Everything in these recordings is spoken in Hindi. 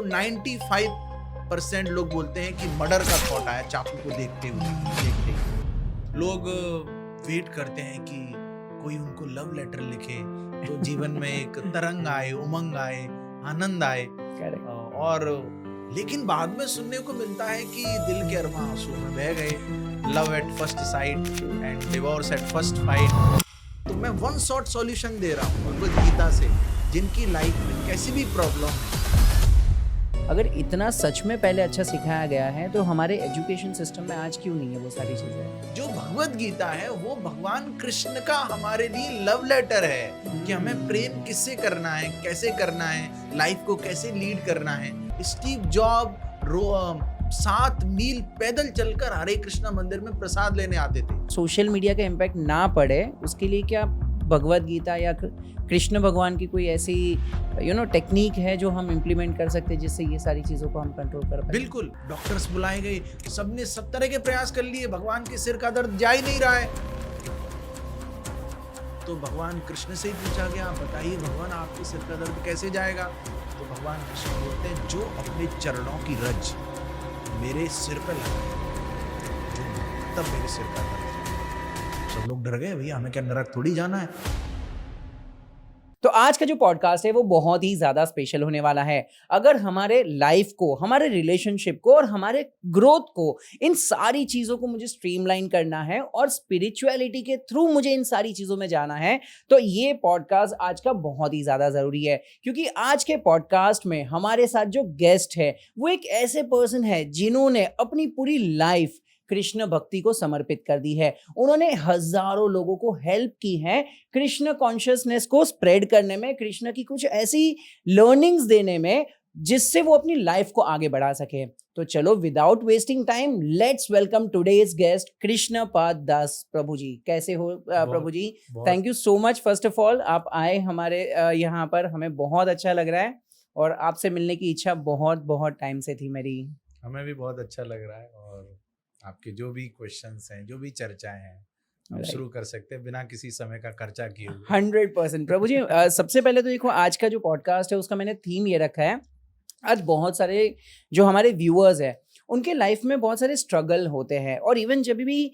तो 95% लोग बोलते हैं कि मर्डर का थॉट आया चाकू को देखते ही। लोग वेट करते हैं कि कोई उनको लव लेटर लिखे तो जीवन में एक तरंग आए, उमंग आए, आनंद आए। और लेकिन बाद में सुनने को मिलता है कि दिल के अरमां आंसू में बह गए, love at first sight and divorce at first fight. तो मैं वन शॉट सॉल्यूशन दे रहा हूँ भगवद गीता से, जिनकी लाइफ में कैसी भी प्रॉब्लम है। अगर इतना सच में पहले अच्छा सिखाया गया है तो हमारे एजुकेशन सिस्टम में आज क्यों नहीं है वो सारी चीजें? जो भगवद गीता है वो भगवान कृष्ण का हमारे लिए लव लेटर है कि हमें प्रेम किससे करना है, कैसे करना है, लाइफ को कैसे लीड करना है। स्टीव जॉब 7 मील पैदल चलकर हरे कृष्णा मंदिर में प्रसाद लेने आते थे। सोशल मीडिया का इम्पैक्ट ना पड़े उसके लिए क्या भगवद गीता या कृष्ण भगवान की कोई ऐसी टेक्निक है जो हम इम्प्लीमेंट कर सकते हैं जिससे ये सारी चीजों को हम कंट्रोल कर पाए? बिल्कुल। डॉक्टर्स बुलाए गए, सबने सब तरह के प्रयास कर लिए, भगवान के सिर का दर्द जा ही नहीं रहा है। तो भगवान कृष्ण से ही पूछा गया, बताइए भगवान आपके सिर का दर्द कैसे जाएगा? तो भगवान कृष्ण बोलते हैं, जो अपने चरणों की रज मेरे सिर पर लगाए तब मेरे सिर का दर्द। सब लोग डर गए, भैया हमें क्या नरक थोड़ी जाना है। तो आज का जो पॉडकास्ट है वो बहुत ही ज्यादा स्पेशल होने वाला है। अगर हमारे लाइफ को, हमारे रिलेशनशिप को और हमारे ग्रोथ को, इन सारी चीजों को मुझे स्ट्रीमलाइन करना है और स्पिरिचुअलिटी के थ्रू मुझे इन सारी चीजों में जाना है, तो ये पॉडकास्ट आज का बहुत ही ज्यादा जरूरी है। क्योंकि आज के पॉडकास्ट में हमारे साथ जो गेस्ट है वो एक ऐसे पर्सन है जिन्होंने अपनी पूरी लाइफ कृष्ण भक्ति को समर्पित कर दी है। उन्होंने हजारों लोगों को हेल्प की है कृष्ण कॉन्शियसनेस को स्प्रेड करने में, कृष्ण की कुछ ऐसी लर्निंग्स देने में जिससे वो अपनी लाइफ को आगे बढ़ा सके। तो चलो without wasting time let's welcome today's guest Krishna Pada Das Prabhu ji. कैसे हो Prabhu ji? Thank you so much first of all, आप आए हमारे यहाँ पर, हमें बहुत अच्छा लग रहा है और आपसे मिलने की इच्छा बहुत बहुत टाइम से थी मेरी। हमें भी बहुत अच्छा लग रहा है और आपके जो भी क्वेश्चंस हैं, जो भी चर्चाएं हैं, हम शुरू कर सकते हैं बिना किसी समय का खर्चा किए हुए। 100% प्रभु जी। सबसे पहले तो देखो, आज का जो पॉडकास्ट है उसका मैंने थीम ये रखा है, आज बहुत सारे जो हमारे व्यूअर्स हैं उनके लाइफ में बहुत सारे स्ट्रगल होते हैं और इवन जब भी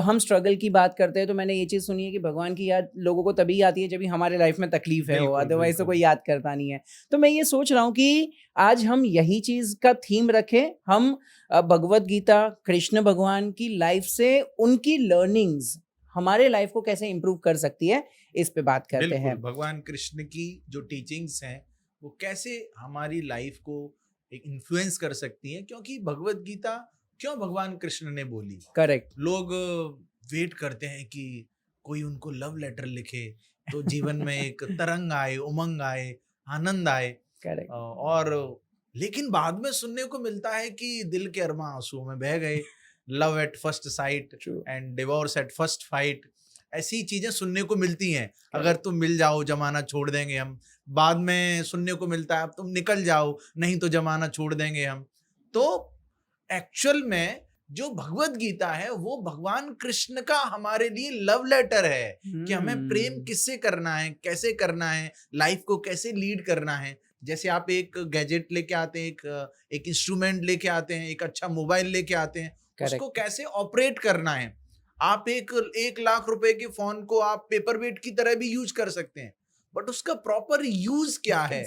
हम स्ट्रगल की बात करते हैं तो मैंने ये चीज़ सुनी है कि भगवान की याद लोगों को तभी आती है जब भी हमारे लाइफ में तकलीफ है, अदरवाइज तो कोई याद करता नहीं है। तो मैं ये सोच रहा हूँ कि आज हम यही चीज़ का थीम रखें, हम भगवद गीता, कृष्ण भगवान की लाइफ से उनकी लर्निंग्स हमारे लाइफ को कैसे इम्प्रूव कर सकती है, इस पे बात करते हैं। भगवान कृष्ण की जो टीचिंग्स हैं वो कैसे हमारी लाइफ को एक इन्फ्लुएंस कर सकती है, क्योंकि भगवद गीता क्यों भगवान कृष्ण ने बोली। करेक्ट। लोग वेट करते हैं कि कोई उनको लव लेटर लिखे तो जीवन में एक तरंग आए, उमंग आए, आनंद आए। करेक्ट। और लेकिन बाद में सुनने को मिलता है कि दिल के अरमां आंसू में बह गए, love at first sight and divorce at first fight, ऐसी चीजें सुनने को मिलती हैं। अगर तुम मिल जाओ जमाना छोड़ देंगे हम। बाद में सुनने को मिलता है अब तुम निकल जाओ, नहीं तो जमाना छोड़ देंगे हम। तो एक्चुअल में जो भगवद गीता है वो भगवान कृष्ण का हमारे लिए लव लेटर है कि हमें प्रेम किससे करना है, कैसे करना है, लाइफ को कैसे लीड करना है। जैसे आप एक गैजेट लेके आते हैं, एक इंस्ट्रूमेंट लेके आते हैं, एक अच्छा मोबाइल लेके आते हैं, उसको कैसे ऑपरेट करना है। आप 1 लाख रुपए के फोन को आप पेपर वेट की तरह भी यूज कर सकते हैं, बट उसका प्रॉपर यूज क्या है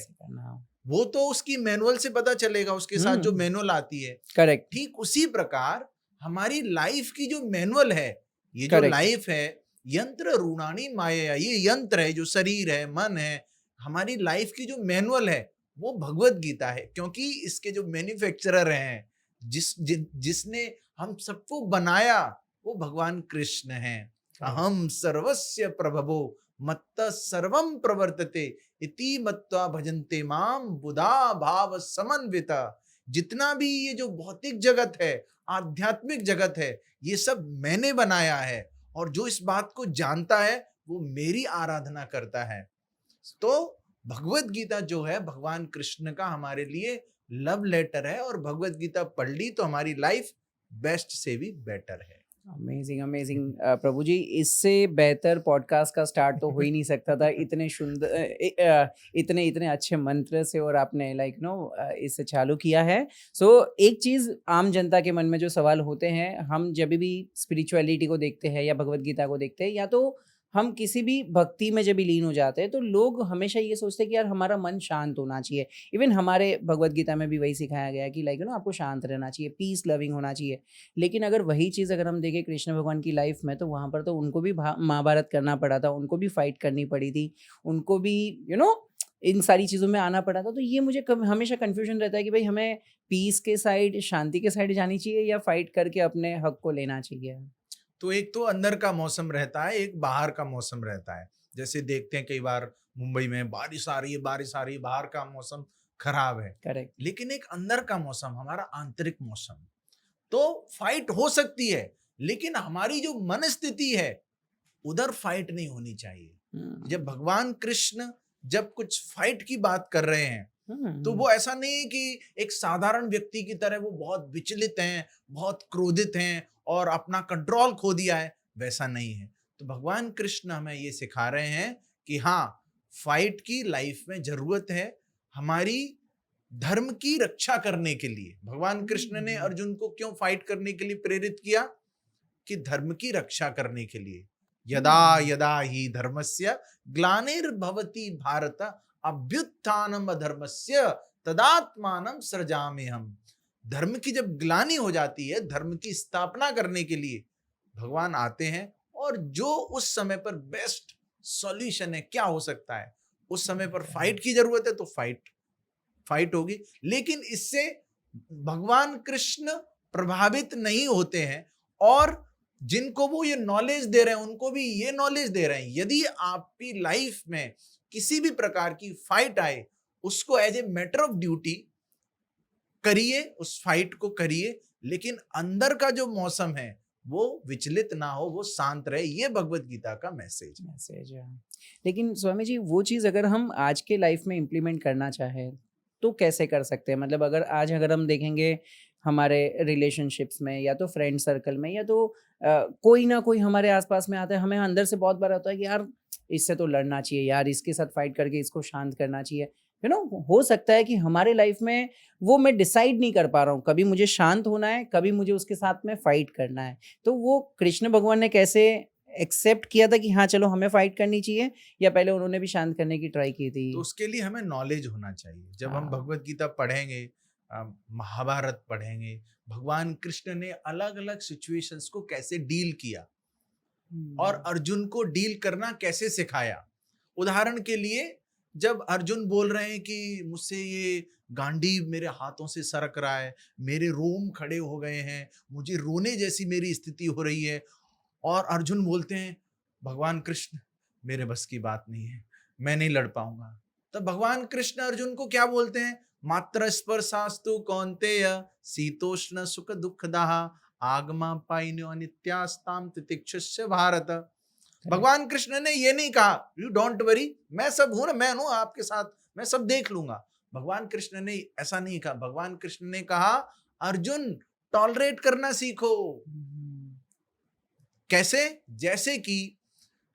वो तो उसकी मैनुअल से पता चलेगा, उसके साथ जो मैनुअल आती है। करेक्ट। ठीक उसी प्रकार हमारी लाइफ की जो मैनुअल है, ये जो लाइफ है, यंत्र रूणानी माया, ये यंत्र है जो शरीर है, मन है, हमारी लाइफ की जो मैनुअल है वो भगवद गीता है। क्योंकि इसके जो मैन्युफैक्चरर हैं, जिसने हम सबको बनाया, वो भगवान कृष्ण हैं। अहम सर्वस्य प्रभवो मत्तः सर्वं प्रवर्तते इति मत्वा भजन्ते माम बुधा भाव समन्विता। जितना भी ये जो भौतिक जगत है, आध्यात्मिक जगत है, ये सब मैंने बनाया है और जो इस बात को जानता है वो मेरी आराधना करता है। तो भगवद गीता जो है भगवान कृष्ण का हमारे लिए लव लेटर है और भगवद गीता पढ़ ली तो हमारी लाइफ बेस्ट से भी बेटर है। अमेजिंग अमेजिंग प्रभु जी, इससे बेहतर पॉडकास्ट का स्टार्ट तो हो ही नहीं सकता था। इतने सुंदर इतने इतने अच्छे मंत्र से, और आपने लाइक नो इससे चालू किया है। सो एक चीज़ आम जनता के मन में जो सवाल होते हैं, हम जब भी स्पिरिचुअलिटी को देखते हैं या भगवत गीता को देखते हैं, या तो हम किसी भी भक्ति में जब भी लीन हो जाते हैं, तो लोग हमेशा ये सोचते हैं कि यार हमारा मन शांत होना चाहिए। इवन हमारे भगवत गीता में भी वही सिखाया गया है कि लाइक आपको शांत रहना चाहिए, पीस लविंग होना चाहिए। लेकिन अगर वही चीज़ अगर हम देखें कृष्ण भगवान की लाइफ में, तो वहाँ पर तो उनको भी महाभारत करना पड़ा था, उनको भी फाइट करनी पड़ी थी, उनको भी इन सारी चीज़ों में आना पड़ा था। तो ये मुझे हमेशा कन्फ्यूजन रहता है कि भाई हमें पीस के साइड, शांति के साइड जानी चाहिए या फाइट करके अपने हक को लेना चाहिए। तो एक तो अंदर का मौसम रहता है, एक बाहर का मौसम रहता है। जैसे देखते हैं कई बार मुंबई में बारिश आ रही है, बाहर का मौसम खराब है, करेक्ट। लेकिन एक अंदर का मौसम, हमारा आंतरिक मौसम, तो फाइट हो सकती है, लेकिन हमारी जो मन स्थिति है उधर फाइट नहीं होनी चाहिए। जब भगवान कृष्ण जब कुछ फाइट की बात कर रहे हैं, तो वो ऐसा नहीं है कि एक साधारण व्यक्ति की तरह वो बहुत विचलित हैं, बहुत क्रोधित हैं और अपना कंट्रोल खो दिया है, वैसा नहीं है। तो भगवान कृष्ण हमें ये सिखा रहे हैं कि हाँ, फाइट की लाइफ में जरूरत है, हमारी धर्म की रक्षा करने के लिए। भगवान कृष्ण ने अर्जुन को क्यों फाइट करने के लिए प्रेरित किया? कि धर्म की रक्षा करने के लिए। यदा यदा ही धर्मस्य ग्लानिर्भवति भारत अभ्युत्थानम अधर्मस्य तदात्मानं सृजाम्यहम्। धर्म की जब ग्लानि हो जाती है, धर्म की स्थापना करने के लिए भगवान आते हैं, और जो उस समय पर बेस्ट सॉल्यूशन है, क्या हो सकता है, उस समय पर फाइट की जरूरत है तो फाइट होगी। लेकिन इससे भगवान कृष्ण प्रभावित नहीं होते हैं, और जिनको वो ये नॉलेज दे रहे हैं उनको भी ये नॉलेज दे रहे हैं, यदि आपकी लाइफ में किसी भी प्रकार की फाइट आए, उसको as a matter of duty करिए, उस फाइट को करिए, लेकिन अंदर का जो मौसम है वो विचलित ना हो, वो शांत रहे। ये भगवत गीता का मैसेज है। लेकिन स्वामी जी, वो चीज़ अगर हम आज के लाइफ में इम्प्लीमेंट करना चाहें तो कैसे कर सकते हैं? मतलब अगर हम देखेंगे हमारे रिलेशनशिप्स में, या तो फ्रेंड सर्कल में, या तो कोई ना कोई हमारे आसपास में आता है, हमें अंदर से बहुत बार होता है कि यार इससे तो लड़ना चाहिए, यार इसके साथ फाइट करके इसको शांत करना चाहिए। हो सकता है कि हमारे लाइफ में वो मैं डिसाइड नहीं कर पा रहा हूँ, कभी मुझे शांत होना है, कभी मुझे उसके साथ में फाइट करना है। तो वो कृष्ण भगवान ने कैसे एक्सेप्ट किया था कि हाँ चलो हमें फाइट करनी चाहिए, या पहले उन्होंने भी शांत करने की ट्राई की थी? तो उसके लिए हमें नॉलेज होना चाहिए। जब हम भगवत गीता पढ़ेंगे, महाभारत पढ़ेंगे, भगवान कृष्ण ने अलग अलग सिचुएशंस को कैसे डील किया और अर्जुन को डील करना कैसे सिखाया। उदाहरण के लिए, जब अर्जुन बोल रहे हैं कि मुझसे ये गांडीव मेरे हाथों से सरक रहा है, मेरे रोम खड़े हो गए हैं, मुझे रोने जैसी मेरी स्थिति हो रही है, और अर्जुन बोलते हैं भगवान कृष्ण मेरे बस की बात नहीं है, मैं नहीं लड़ पाऊंगा। तब भगवान कृष्ण अर्जुन को क्या बोलते हैं? मात्र स्पर्शास्तु कौन्तेय शीतोष्ण सुख दुखदाः आगमा पाइन्यो नित्यास्ताम तितिक्षस्य भारत। भगवान कृष्ण ने ये नहीं कहा यू डोंट वरी, मैं सब हूं ना, मैं हूं आपके साथ, मैं सब देख लूंगा। भगवान कृष्ण ने ऐसा नहीं कहा। भगवान कृष्ण ने कहा अर्जुन टॉलरेट करना सीखो। कैसे? जैसे कि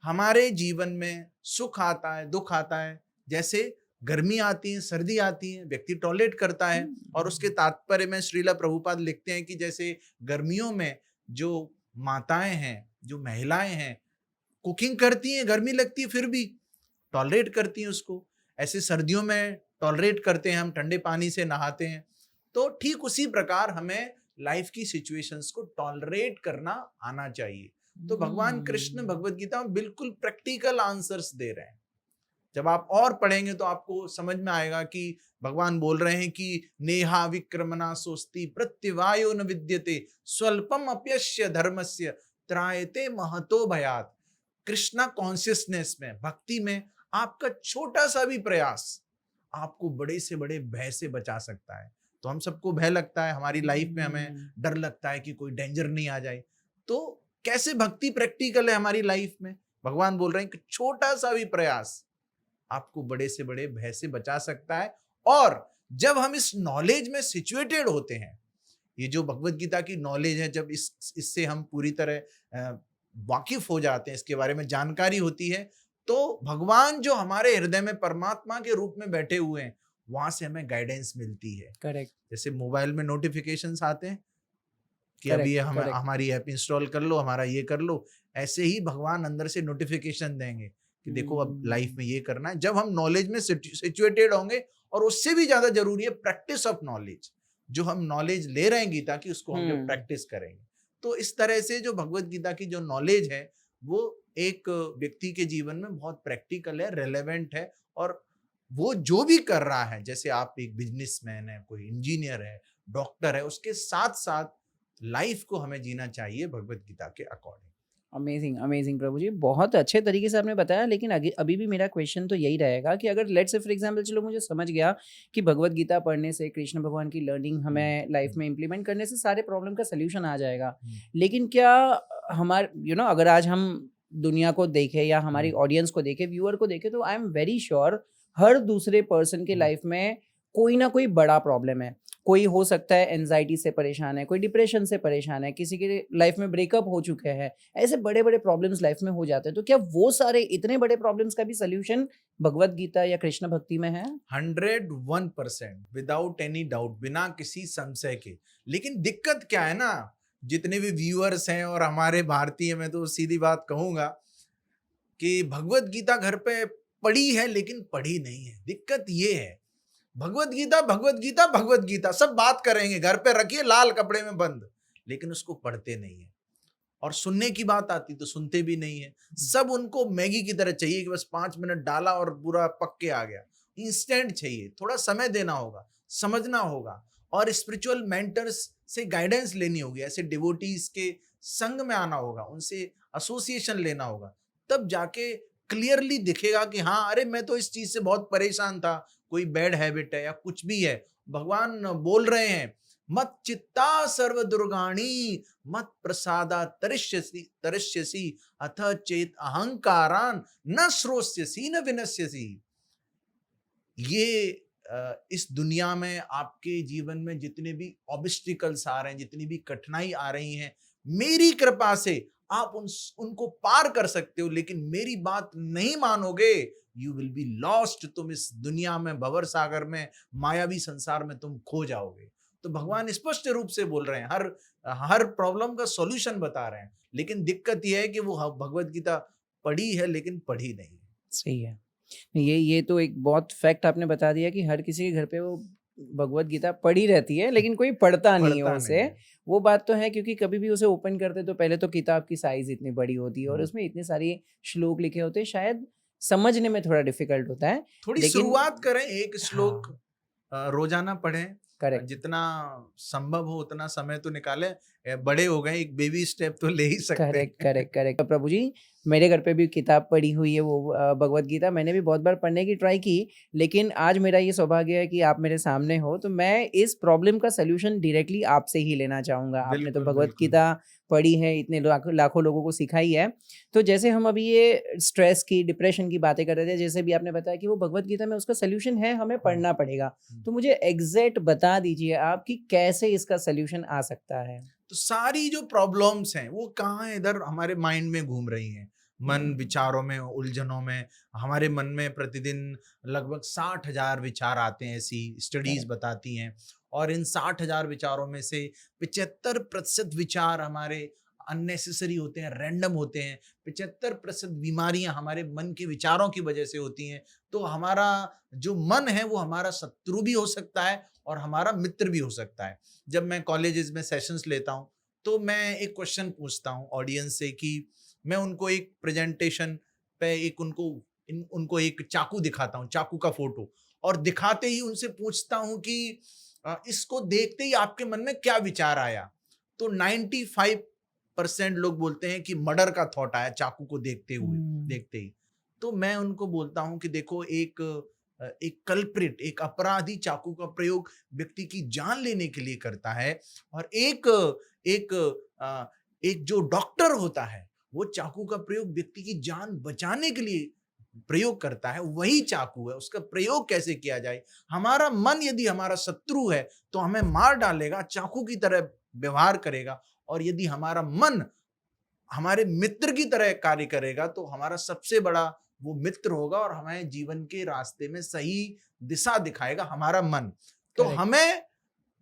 हमारे जीवन में सुख आता है, दुख आता है, जैसे गर्मी आती है, सर्दी आती है, व्यक्ति टॉलरेट करता है। और उसके तात्पर्य में श्रीला प्रभुपाद लिखते हैं कि जैसे गर्मियों में जो माताएं हैं, जो महिलाएं हैं, कुकिंग करती हैं, गर्मी लगती है फिर भी टॉलरेट करती हैं उसको, ऐसे सर्दियों में टॉलरेट करते हैं, हम ठंडे पानी से नहाते हैं। तो ठीक उसी प्रकार हमें लाइफ की सिचुएशंस को टॉलरेट करना आना चाहिए। तो भगवान कृष्ण भगवत गीता में बिल्कुल प्रैक्टिकल आंसर्स दे रहे हैं। जब आप और पढ़ेंगे तो आपको समझ में आएगा कि भगवान बोल रहे हैं कि नेहा विक्रमणा सोस्ति प्रत्यवायो न विद्यते स्वल्पम अप्यस्य धर्मस्य त्रायते महतो भयात्। कृष्णा कॉन्शियसनेस में, भक्ति में आपका छोटा सा भी प्रयास आपको बड़े से बड़े भय से बचा सकता है। तो हम सबको भय लगता है, हमारी लाइफ में हमें डर लगता है कि कोई डेंजर नहीं आ जाए। तो कैसे भक्ति प्रैक्टिकल है हमारी लाइफ में? भगवान बोल रहे हैं कि छोटा सा भी प्रयास आपको बड़े से बड़े भय से बचा सकता है। और जब हम इस नॉलेज में सिचुएटेड होते हैं, ये जो भगवत गीता की नॉलेज है, जब इससे हम पूरी तरह वाकिफ हो जाते हैं, इसके बारे में जानकारी होती है, तो भगवान जो हमारे हृदय में परमात्मा के रूप में बैठे हुए हैं, वहां से हमें गाइडेंस मिलती है। करेक्ट। जैसे मोबाइल में नोटिफिकेशंस आते हैं कि Correct, अभी हमें correct. हमारी ऐप इंस्टॉल कर लो, हमारा ये कर लो, ऐसे ही भगवान अंदर से नोटिफिकेशन देंगे कि देखो अब लाइफ में ये करना है। जब हम नॉलेज में सिचुएटेड होंगे, और उससे भी ज्यादा जरूरी है प्रैक्टिस ऑफ नॉलेज, जो हम नॉलेज ले रहे हैं गीता की, उसको हम जब प्रैक्टिस करेंगे, तो इस तरह से जो भगवत गीता की जो नॉलेज है वो एक व्यक्ति के जीवन में बहुत प्रैक्टिकल है, रेलेवेंट है, और वो जो भी कर रहा है, जैसे आप एक बिजनेसमैन है, कोई इंजीनियर है, डॉक्टर है, उसके साथ साथ लाइफ को हमें जीना चाहिए भगवत गीता के अकॉर्डिंग। अमेजिंग, अमेजिंग प्रभु जी, बहुत अच्छे तरीके से आपने बताया। लेकिन अभी भी मेरा क्वेश्चन तो यही रहेगा कि अगर लेट्स से फॉर एग्जांपल, चलो मुझे समझ गया कि भगवत गीता पढ़ने से, कृष्ण भगवान की लर्निंग हमें लाइफ में इम्प्लीमेंट करने से सारे प्रॉब्लम का सल्यूशन आ जाएगा, लेकिन क्या हमारे अगर आज हम दुनिया को देखें या हमारी ऑडियंस को देखें, व्यूअर को देखें, तो आई एम वेरी श्योर हर दूसरे पर्सन के लाइफ में कोई ना कोई बड़ा प्रॉब्लम है। कोई हो सकता है एंजाइटी से परेशान है, कोई डिप्रेशन से परेशान है, किसी के लाइफ में ब्रेकअप हो चुके हैं, ऐसे बड़े बड़े प्रॉब्लम्स लाइफ में हो जाते हैं। तो क्या वो सारे इतने बड़े प्रॉब्लम्स का भी सल्यूशन भगवत गीता या कृष्ण भक्ति में है? 101% विदाउट एनी डाउट, बिना किसी संशय के। लेकिन दिक्कत क्या है ना, जितने भी व्यूअर्स हैं और हमारे भारतीय, मैं तो सीधी बात कहूंगा कि भगवत गीता घर पे पढ़ी है लेकिन पढ़ी नहीं है। दिक्कत ये है, भगवत गीता भगवत गीता भगवत गीता सब बात करेंगे, घर पे रखिए लाल कपड़े में बंद, लेकिन उसको पढ़ते नहीं है। और सुनने की बात आती तो सुनते भी नहीं है। सब उनको मैगी की तरह चाहिए कि बस 5 मिनट डाला और पूरा पक के आ गया, इंस्टेंट चाहिए। थोड़ा समय देना होगा, समझना होगा, और स्पिरिचुअल मेंटर्स से गाइडेंस लेनी होगी, ऐसे डिवोटीज के संग में आना होगा, उनसे एसोसिएशन लेना होगा, तब जाके क्लियरली दिखेगा कि हाँ, अरे मैं तो इस चीज से बहुत परेशान था, कोई बैड हैबिट है या कुछ भी है। भगवान बोल रहे हैं, मत चित्ता सर्व दुर्गाणी मत प्रसादा तरिष्यसि अथ चेत अहंकारान न श्रोष्यसि न विनश्यसि। ये इस दुनिया में आपके जीवन में जितने भी ऑब्स्टिकल्स आ रहे हैं, जितनी भी कठिनाई आ रही हैं, मेरी कृपा से आप उनको पार कर सकते हो, लेकिन मेरी बात नहीं मानोगे, यू विल बी लॉस्ट। तुम इस दुनिया में, भंवर सागर में, मायावी संसार में तुम खो जाओगे। तो भगवान स्पष्ट रूप से बोल रहे हैं, हर प्रॉब्लम का सॉल्यूशन बता रहे हैं, लेकिन दिक्कत यह है कि वो भगवत गीता पढ़ी है लेकिन पढ़ी नहीं। सही है। ये तो एक बहुत फैक्ट आपने बता दिया कि हर किसी के घर पे वो भगवत गीता पढ़ी रहती है लेकिन कोई पढ़ता नहीं है उसे। वो बात तो है, क्योंकि कभी भी उसे ओपन करते तो पहले तो किताब की साइज इतनी बड़ी होती है और उसमें इतने सारे श्लोक लिखे होते हैं, शायद समझने में थोड़ा डिफिकल्ट होता है। थोड़ी शुरुआत करें, एक श्लोक रोजाना पढ़ें, करेक्ट, जितना संभव हो उतना समय तो निकालें। बड़े हो गए, एक बेबी स्टेप तो ले ही सकते हैं। Correct correct correct. तो प्रभु जी, मेरे घर पे भी किताब पढ़ी हुई है वो भगवत गीता, मैंने भी बहुत बार पढ़ने की ट्राई की, लेकिन आज मेरा ये सौभाग्य है कि आप मेरे सामने हो, तो मैं इस प्रॉब्लम का सलूशन डायरेक्टली आपसे ही लेना चाहूँगा। आपने तो भगवत गीता पढ़ी है, इतने लाखों लोगों को सिखाई है, तो जैसे हम अभी ये स्ट्रेस की, डिप्रेशन की बातें कर रहे थे, जैसे भी आपने बताया कि वो भगवत गीता में उसका सलूशन है, हमें पढ़ना पड़ेगा, तो मुझे एग्जैक्ट बता दीजिए आप कि कैसे इसका सलूशन आ सकता है। तो सारी जो प्रॉब्लम्स हैं वो कहाँ इधर हमारे माइंड में घूम रही हैं, मन विचारों में, उलझनों में। हमारे मन में प्रतिदिन लगभग 60,000 विचार आते हैं, ऐसी स्टडीज बताती हैं, और इन 60,000 विचारों में से 75% विचार हमारे अननेसेसरी होते हैं, रैंडम होते हैं। 75% बीमारियां हमारे मन के विचारों की वजह से होती हैं। तो हमारा जो मन है वो हमारा शत्रु भी हो सकता है और हमारा मित्र भी हो सकता है। जब मैं कॉलेजेस में सेशंस लेता हूँ तो मैं एक क्वेश्चन पूछता हूँ ऑडियंस से कि मैं उनको एक प्रेजेंटेशन पे उनको एक चाकू दिखाता हूँ, चाकू का फोटो, और दिखाते ही उनसे पूछता हूँ कि इसको देखते ही आपके मन में क्या विचार आया। तो 95% लोग बोलते हैं कि मर्डर का थॉट आया चाकू को देखते ही। तो मैं उनको बोलता हूँ कि देखो, एक कल्प्रिट, एक अपराधी चाकू का प्रयोग व्यक्ति की जान लेने के लिए करता है, और एक जो डॉक्टर होता है वो चाकू का प्रयोग व्यक्ति की जान बचाने के लिए प्रयोग करता है वही चाकू है, उसका प्रयोग कैसे किया जाए। हमारा मन यदि हमारा शत्रु है तो हमें मार डालेगा, चाकू की तरह व्यवहार करेगा, और यदि हमारा मन हमारे मित्र की तरह कार्य करेगा तो हमारा सबसे बड़ा वो मित्र होगा और हमें जीवन के रास्ते में सही दिशा दिखाएगा हमारा मन। तो Correct. हमें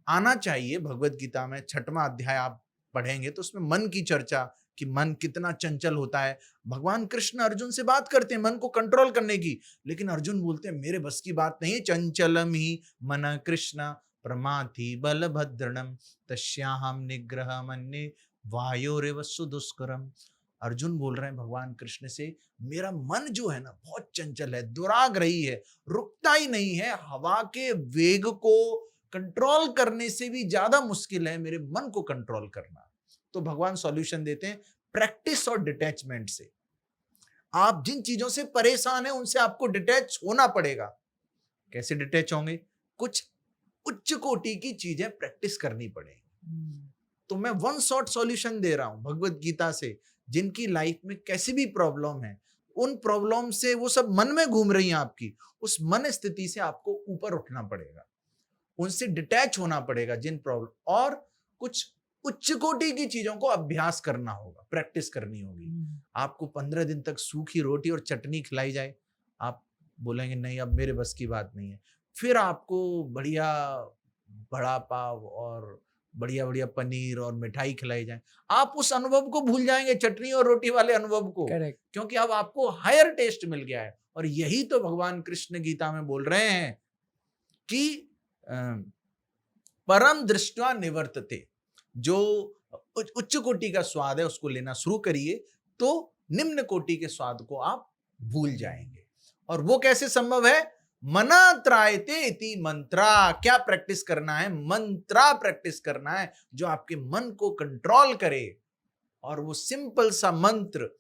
आना चाहिए, भगवत गीता में 6वां अध्याय आप पढ़ेंगे तो उसमें मन की चर्चा, कि मन कितना चंचल होता है। भगवान कृष्ण अर्जुन से बात करते हैं मन को कंट्रोल करने की, लेकिन अर्जुन बोलते हैं मेरे बस की बात नहीं है। चंचलम ही मन कृष्ण प्रमाथि बलभद्रणम तस्याहम निग्रह मन्ये वायोरेव सुदुष्करम। अर्जुन बोल रहे हैं भगवान कृष्ण से, मेरा मन जो है ना बहुत चंचल है, दुराग्रही है, रुकता ही नहीं है। हवा के वेग को कंट्रोल करने से भी ज्यादा मुश्किल है मेरे मन को कंट्रोल करना। तो भगवान सॉल्यूशन देते हैं प्रैक्टिस और डिटैचमेंट से। आप जिन चीजों से परेशान हैं उनसे आपको डिटैच होना पड़ेगा। कैसे डिटैच होंगे? कुछ उच्च कोटि की चीजें प्रैक्टिस करनी पड़ेगी। तो मैं वन शॉट सॉल्यूशन दे रहा हूं भगवत गीता से। जिनकी लाइफ में कैसी भी प्रॉब्लम है, उन प्रॉब्लम से वो सब मन में घूम रही हैं आपकी, उस मन स्थिति से आपको ऊपर उठना पड़ेगा, उनसे डिटैच होना पड़ेगा जिन प्रॉब्लम, और कुछ उच्च कोटि की चीजों को अभ्यास करना होगा, प्रैक्टिस करनी होगी। आपको 15 दिन तक सूखी रोटी और चटनी खिलाई जाए, आप बोलेंगे नहीं अब मेरे बस की बात नहीं है। फिर आपको बढ़िया बड़ा पाव और बढ़िया बढ़िया पनीर और मिठाई खिलाई जाए, आप उस अनुभव को भूल जाएंगे, चटनी और रोटी वाले अनुभव को। Correct. क्योंकि अब आपको हायर टेस्ट मिल गया है। और यही तो भगवान कृष्ण गीता में बोल रहे हैं कि परम दृष्ट्वा निवर्तते। जो उच्च कोटि का स्वाद है उसको लेना शुरू करिए तो निम्न कोटि के स्वाद को आप भूल जाएंगे। और वो कैसे संभव है? मना त्रायते इति मंत्रा। क्या प्रैक्टिस करना है? मंत्रा प्रैक्टिस करना है जो आपके मन को कंट्रोल करे। और वो सिंपल सा मंत्र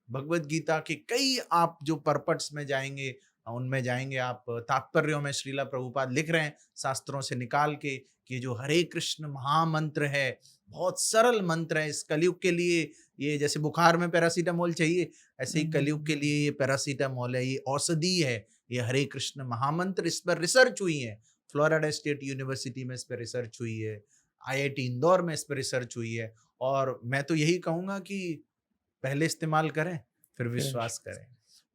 भगवत गीता के कई, आप जो पर्पट्स में जाएंगे उनमें जाएंगे आप, तात्पर्यों में श्रीला प्रभुपाद लिख रहे हैं शास्त्रों से निकाल के कि जो हरे कृष्ण महामंत्र है, बहुत सरल मंत्र है इस कलयुग के लिए। ये जैसे बुखार में पैरासीटामोल चाहिए, ऐसे ही कलयुग के लिए ये पैरासीटामोल है, ये औषधि है, ये हरे कृष्ण महामंत्र। इस पर रिसर्च हुई है, फ्लोरिडा स्टेट यूनिवर्सिटी में इस पर रिसर्च हुई है, IIT इंदौर में इस पर रिसर्च हुई है। और मैं तो यही कहूंगा कि पहले इस्तेमाल करें फिर विश्वास करें।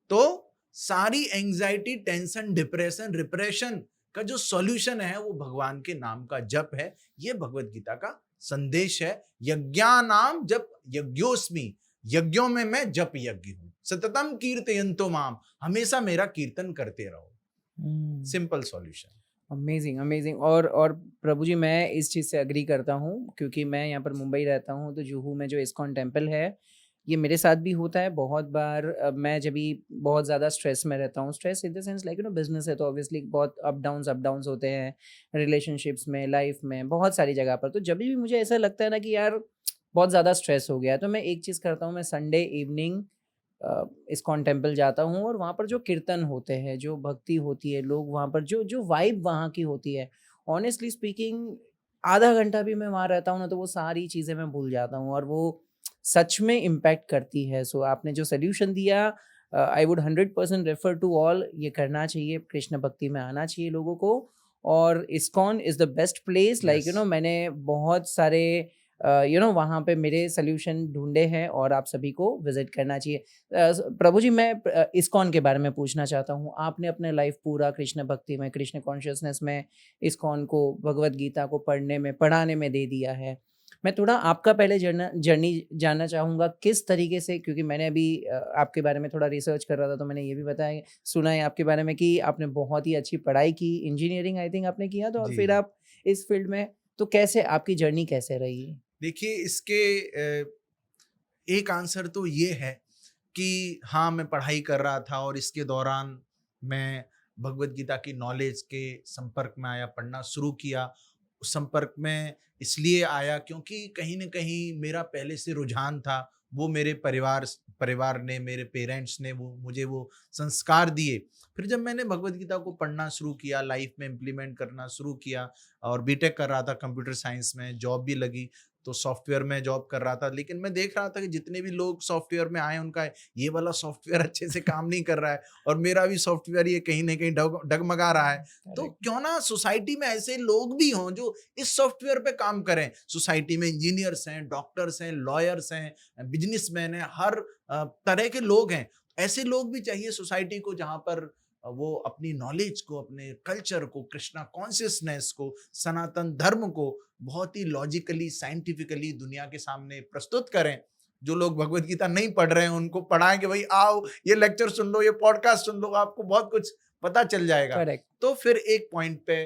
तो सारी एंजाइटी, टेंशन, डिप्रेशन, रिप्रेशन का जो सॉल्यूशन है वो भगवान के नाम का जप है। ये भगवत गीता का संदेश है। यज्ञानाम जप यज्ञोस्मि, यज्ञों में मैं जप यज्ञ हूं। सततम कीर्तयन्तो माम, हमेशा मेरा कीर्तन करते रहो। Simple solution. Amazing amazing. और प्रभु जी मैं इस चीज़ से अग्री करता हूँ, क्योंकि मैं यहाँ पर मुंबई रहता हूँ, तो जुहू में जो इस्कॉन टेम्पल है, ये मेरे साथ भी होता है बहुत बार। मैं जब भी बहुत ज़्यादा स्ट्रेस में रहता हूँ, stress in the sense like business है तो ऑब्वियसली बहुत अप डाउन्स होते हैं, रिलेशनशिप्स में, लाइफ में, बहुत सारी जगह पर। तो जब भी मुझे ऐसा लगता है ना कि यार बहुत ज़्यादा स्ट्रेस हो गया, तो मैं एक चीज़ करता हूँ, मैं संडे इवनिंग इस्कॉन टेम्पल जाता हूँ, और वहाँ पर जो कीर्तन होते हैं, जो भक्ति होती है, लोग वहाँ पर जो जो वाइब वहाँ की होती है, ऑनेस्टली स्पीकिंग आधा घंटा भी मैं वहाँ रहता हूँ ना तो वो सारी चीज़ें मैं भूल जाता हूँ, और वो सच में इम्पैक्ट करती है। सो आपने जो सोल्यूशन दिया, I would 100% refer to all, ये करना चाहिए, कृष्ण भक्ति में आना चाहिए लोगों को। और ISKCON is the best place. Like मैंने बहुत सारे वहाँ पे मेरे सोल्यूशन ढूंढे हैं, और आप सभी को विजिट करना चाहिए। प्रभु जी मैं इस्कॉन के बारे में पूछना चाहता हूँ। आपने अपने लाइफ पूरा कृष्ण भक्ति में, कृष्ण कॉन्शियसनेस में, इस्कॉन को, भगवत गीता को पढ़ने में, पढ़ाने में दे दिया है। मैं थोड़ा आपका पहले जर्नी जानना चाहूँगा, किस तरीके से, क्योंकि मैंने अभी आपके बारे में थोड़ा रिसर्च कर रहा था, तो मैंने ये भी बताया, सुना है आपके बारे में कि आपने बहुत ही अच्छी पढ़ाई की, इंजीनियरिंग आई थिंक आपने किया था, और फिर आप इस फील्ड में, तो कैसे आपकी जर्नी कैसे रही? देखिए, इसके एक आंसर तो ये है कि हाँ, मैं पढ़ाई कर रहा था और इसके दौरान मैं भगवत गीता की नॉलेज के संपर्क में आया, पढ़ना शुरू किया। उस संपर्क में इसलिए आया क्योंकि कहीं न कहीं मेरा पहले से रुझान था, वो मेरे परिवार ने, मेरे पेरेंट्स ने वो मुझे वो संस्कार दिए। फिर जब मैंने भगवत गीता को पढ़ना शुरू किया, लाइफ में इम्प्लीमेंट करना शुरू किया, और बीटेक कर रहा था कंप्यूटर साइंस में, जॉब भी लगी, तो सॉफ्टवेयर में जॉब कर रहा था, लेकिन मैं देख रहा था कि जितने भी लोग सॉफ्टवेयर में आए उनका ये वाला सॉफ्टवेयर अच्छे से काम नहीं कर रहा है और मेरा भी सॉफ्टवेयर ये कहीं ना कहीं डगमगा रहा है। तो क्यों ना सोसाइटी में ऐसे लोग भी हों जो इस सॉफ्टवेयर पे काम करें। सोसाइटी में इंजीनियर्स हैं, डॉक्टर्स हैं, लॉयर्स हैं, बिजनेसमैन हैं, हर तरह के लोग हैं। ऐसे लोग भी चाहिए सोसाइटी को, जहां पर वो अपनी नॉलेज को, अपने कल्चर को, कृष्णा कॉन्शियसनेस को, सनातन धर्म को बहुत ही लॉजिकली, साइंटिफिकली दुनिया के सामने प्रस्तुत करें। जो लोग भगवत गीता नहीं पढ़ रहे हैं उनको पढ़ाएं कि भाई आओ ये लेक्चर सुन लो, ये पॉडकास्ट सुन लो, आपको बहुत कुछ पता चल जाएगा। Correct. तो फिर एक पॉइंट पे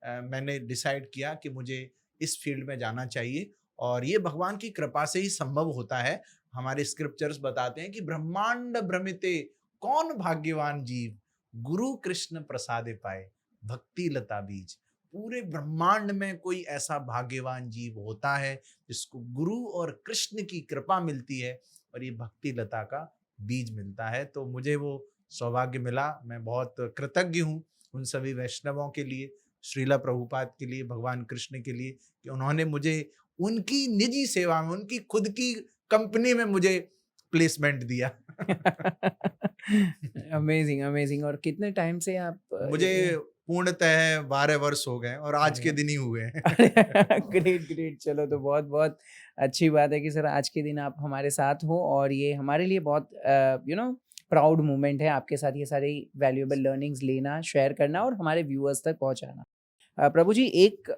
मैंने डिसाइड किया कि मुझे इस फील्ड में जाना चाहिए और ये भगवान की कृपा से ही संभव होता है। हमारे स्क्रिप्चर्स बताते हैं कि ब्रह्मांड भ्रमिते कौन भाग्यवान जीव, गुरु कृष्ण प्रसादे पाए भक्ति लता बीज। पूरे ब्रह्मांड में कोई ऐसा भाग्यवान जीव होता है जिसको गुरु और कृष्ण की कृपा मिलती है और ये भक्ति लता का बीज मिलता है। तो मुझे वो सौभाग्य मिला। मैं बहुत कृतज्ञ हूँ उन सभी वैष्णवों के लिए, श्रीला प्रभुपाद के लिए, भगवान कृष्ण के लिए, कि उन्होंने मुझे उनकी निजी सेवा में, उनकी खुद की कंपनी में मुझे प्लेसमेंट दिया। Amazing amazing. और कितने टाइम से आप मुझे पूर्णतः 12 वर्ष हो गए और आज के दिन ही हुए हैं। Great great. चलो तो बहुत बहुत अच्छी बात है कि सर आज के दिन आप हमारे साथ हो और ये हमारे लिए बहुत प्राउड मोमेंट है आपके साथ ये सारी वैल्यूएबल लर्निंग्स लेना, शेयर करना और हमारे व्यूअर्स तक पहुंचाना। प्रभु जी, एक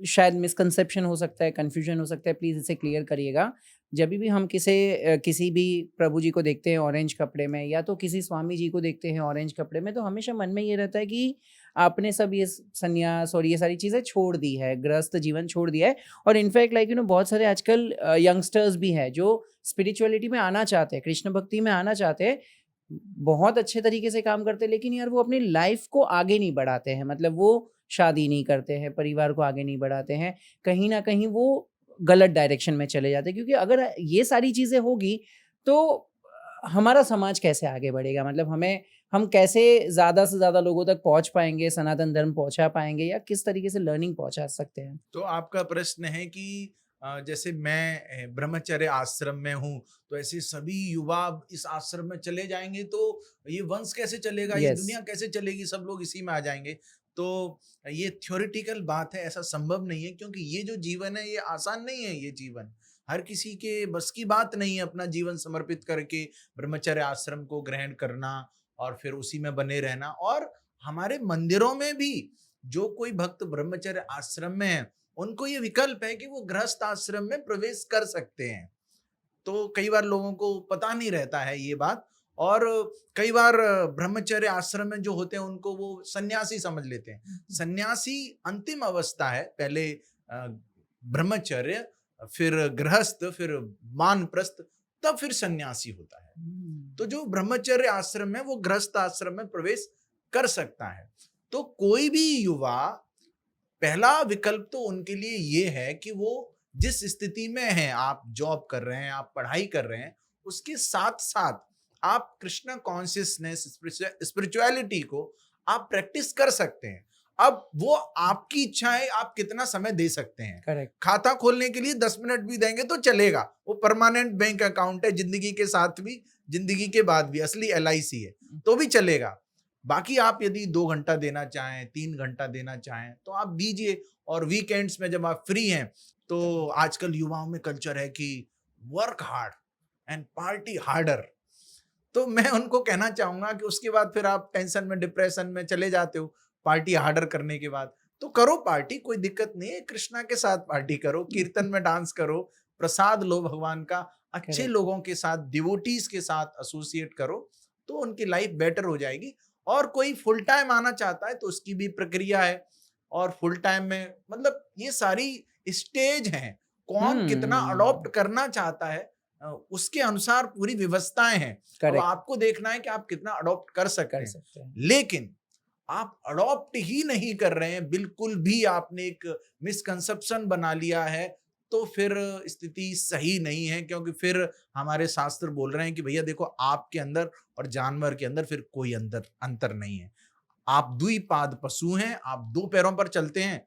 शायद मिसकंसेप्शन हो सकता है, कन्फ्यूजन हो सकता है, प्लीज़ इसे क्लियर करिएगा। जब भी हम किसी भी प्रभु जी को देखते हैं ऑरेंज कपड़े में, या तो किसी स्वामी जी को देखते हैं ऑरेंज कपड़े में, तो हमेशा मन में ये रहता है कि आपने सब ये संन्यास और ये सारी चीज़ें छोड़ दी है, गृहस्थ जीवन छोड़ दिया है। और इनफैक्ट बहुत सारे आजकल यंगस्टर्स भी हैं जो स्पिरिचुअलिटी में आना चाहते हैं, कृष्ण भक्ति में आना चाहते हैं, बहुत अच्छे तरीके से काम करते हैं, लेकिन यार वो अपनी लाइफ को आगे नहीं बढ़ाते हैं। मतलब वो शादी नहीं करते हैं, परिवार को आगे नहीं बढ़ाते हैं, कहीं ना कहीं वो गलत डायरेक्शन में चले जाते हैं। क्योंकि अगर ये सारी चीज़ें होगी तो हमारा समाज कैसे आगे बढ़ेगा? मतलब हम कैसे ज़्यादा से ज़्यादा लोगों तक पहुंच पाएंगे, सनातन धर्म पहुंचा पाएंगे, या किस तरीके से लर्निंग पहुंचा सकते हैं? तो आपका प्रश्न है कि जैसे मैं ब्रह्मचर्य आश्रम में हूँ, तो ऐसे सभी युवा इस आश्रम में चले जाएंगे तो ये वंश कैसे चलेगा, ये दुनिया कैसे चलेगी, सब लोग इसी में आ जाएंगे। तो ये थ्योरेटिकल बात है, ऐसा संभव नहीं है, क्योंकि ये जो जीवन है ये आसान नहीं है। ये जीवन हर किसी के बस की बात नहीं है, अपना जीवन समर्पित करके ब्रह्मचर्य आश्रम को ग्रहण करना और फिर उसी में बने रहना। और हमारे मंदिरों में भी जो कोई भक्त ब्रह्मचर्य आश्रम में है उनको ये विकल्प है कि वो गृहस्थ आश्रम में प्रवेश कर सकते हैं। तो कई बार लोगों को पता नहीं रहता है ये बात, और कई बार ब्रह्मचर्य आश्रम में जो होते हैं उनको वो सन्यासी समझ लेते हैं। सन्यासी अंतिम अवस्था है, पहले ब्रह्मचर्य, फिर गृहस्थ, फिर वानप्रस्थ, तब फिर सन्यासी होता है। तो जो ब्रह्मचर्य आश्रम है वो गृहस्थ आश्रम में प्रवेश कर सकता है। तो कोई भी युवा, पहला विकल्प तो उनके लिए ये है कि वो जिस स्थिति में हैं, आप जॉब कर रहे हैं, आप पढ़ाई कर रहे हैं, उसके साथ साथ आप कृष्ण कॉन्शियसनेस, स्पिरिचुअलिटी को आप प्रैक्टिस कर सकते हैं। अब वो आपकी इच्छा है, आप कितना समय दे सकते हैं। करेक्ट। खाता खोलने के लिए 10 मिनट भी देंगे तो चलेगा, वो परमानेंट बैंक अकाउंट है, जिंदगी के साथ भी, जिंदगी के बाद भी, असली LIC है, तो भी चलेगा। बाकी आप यदि 2 घंटा देना चाहें, 3 घंटा देना चाहें तो आप दीजिए। और वीकेंड्स में जब आप फ्री हैं, तो आजकल युवाओं में कल्चर है कि work hard and party harder. तो मैं उनको कहना चाहूंगा कि उसके बाद फिर आप टेंशन में, डिप्रेशन में चले जाते हो पार्टी हार्डर करने के बाद। तो करो पार्टी, कोई दिक्कत नहीं है, कृष्णा के साथ पार्टी करो, कीर्तन में डांस करो, प्रसाद लो भगवान का, अच्छे लोगों के साथ, डिवोटीज के साथ एसोसिएट करो, तो उनकी लाइफ बेटर हो जाएगी। और कोई फुल टाइम आना चाहता है तो उसकी भी प्रक्रिया है। और फुल टाइम में मतलब ये सारी स्टेज हैं, कौन कितना अडॉप्ट करना चाहता है उसके अनुसार पूरी व्यवस्थाएं हैं। अब आपको देखना है कि आप कितना अडॉप्ट कर सकते हैं। लेकिन आप अडॉप्ट ही नहीं कर रहे हैं, बिल्कुल भी आपने एक मिसकंसेप्शन बना लिया है, तो फिर स्थिति सही नहीं है। क्योंकि फिर हमारे शास्त्र बोल रहे हैं कि भैया देखो, आपके अंदर और जानवर के अंदर फिर कोई अंतर नहीं है। आप द्विपाद पशु हैं, आप 2 पैरों पर चलते हैं,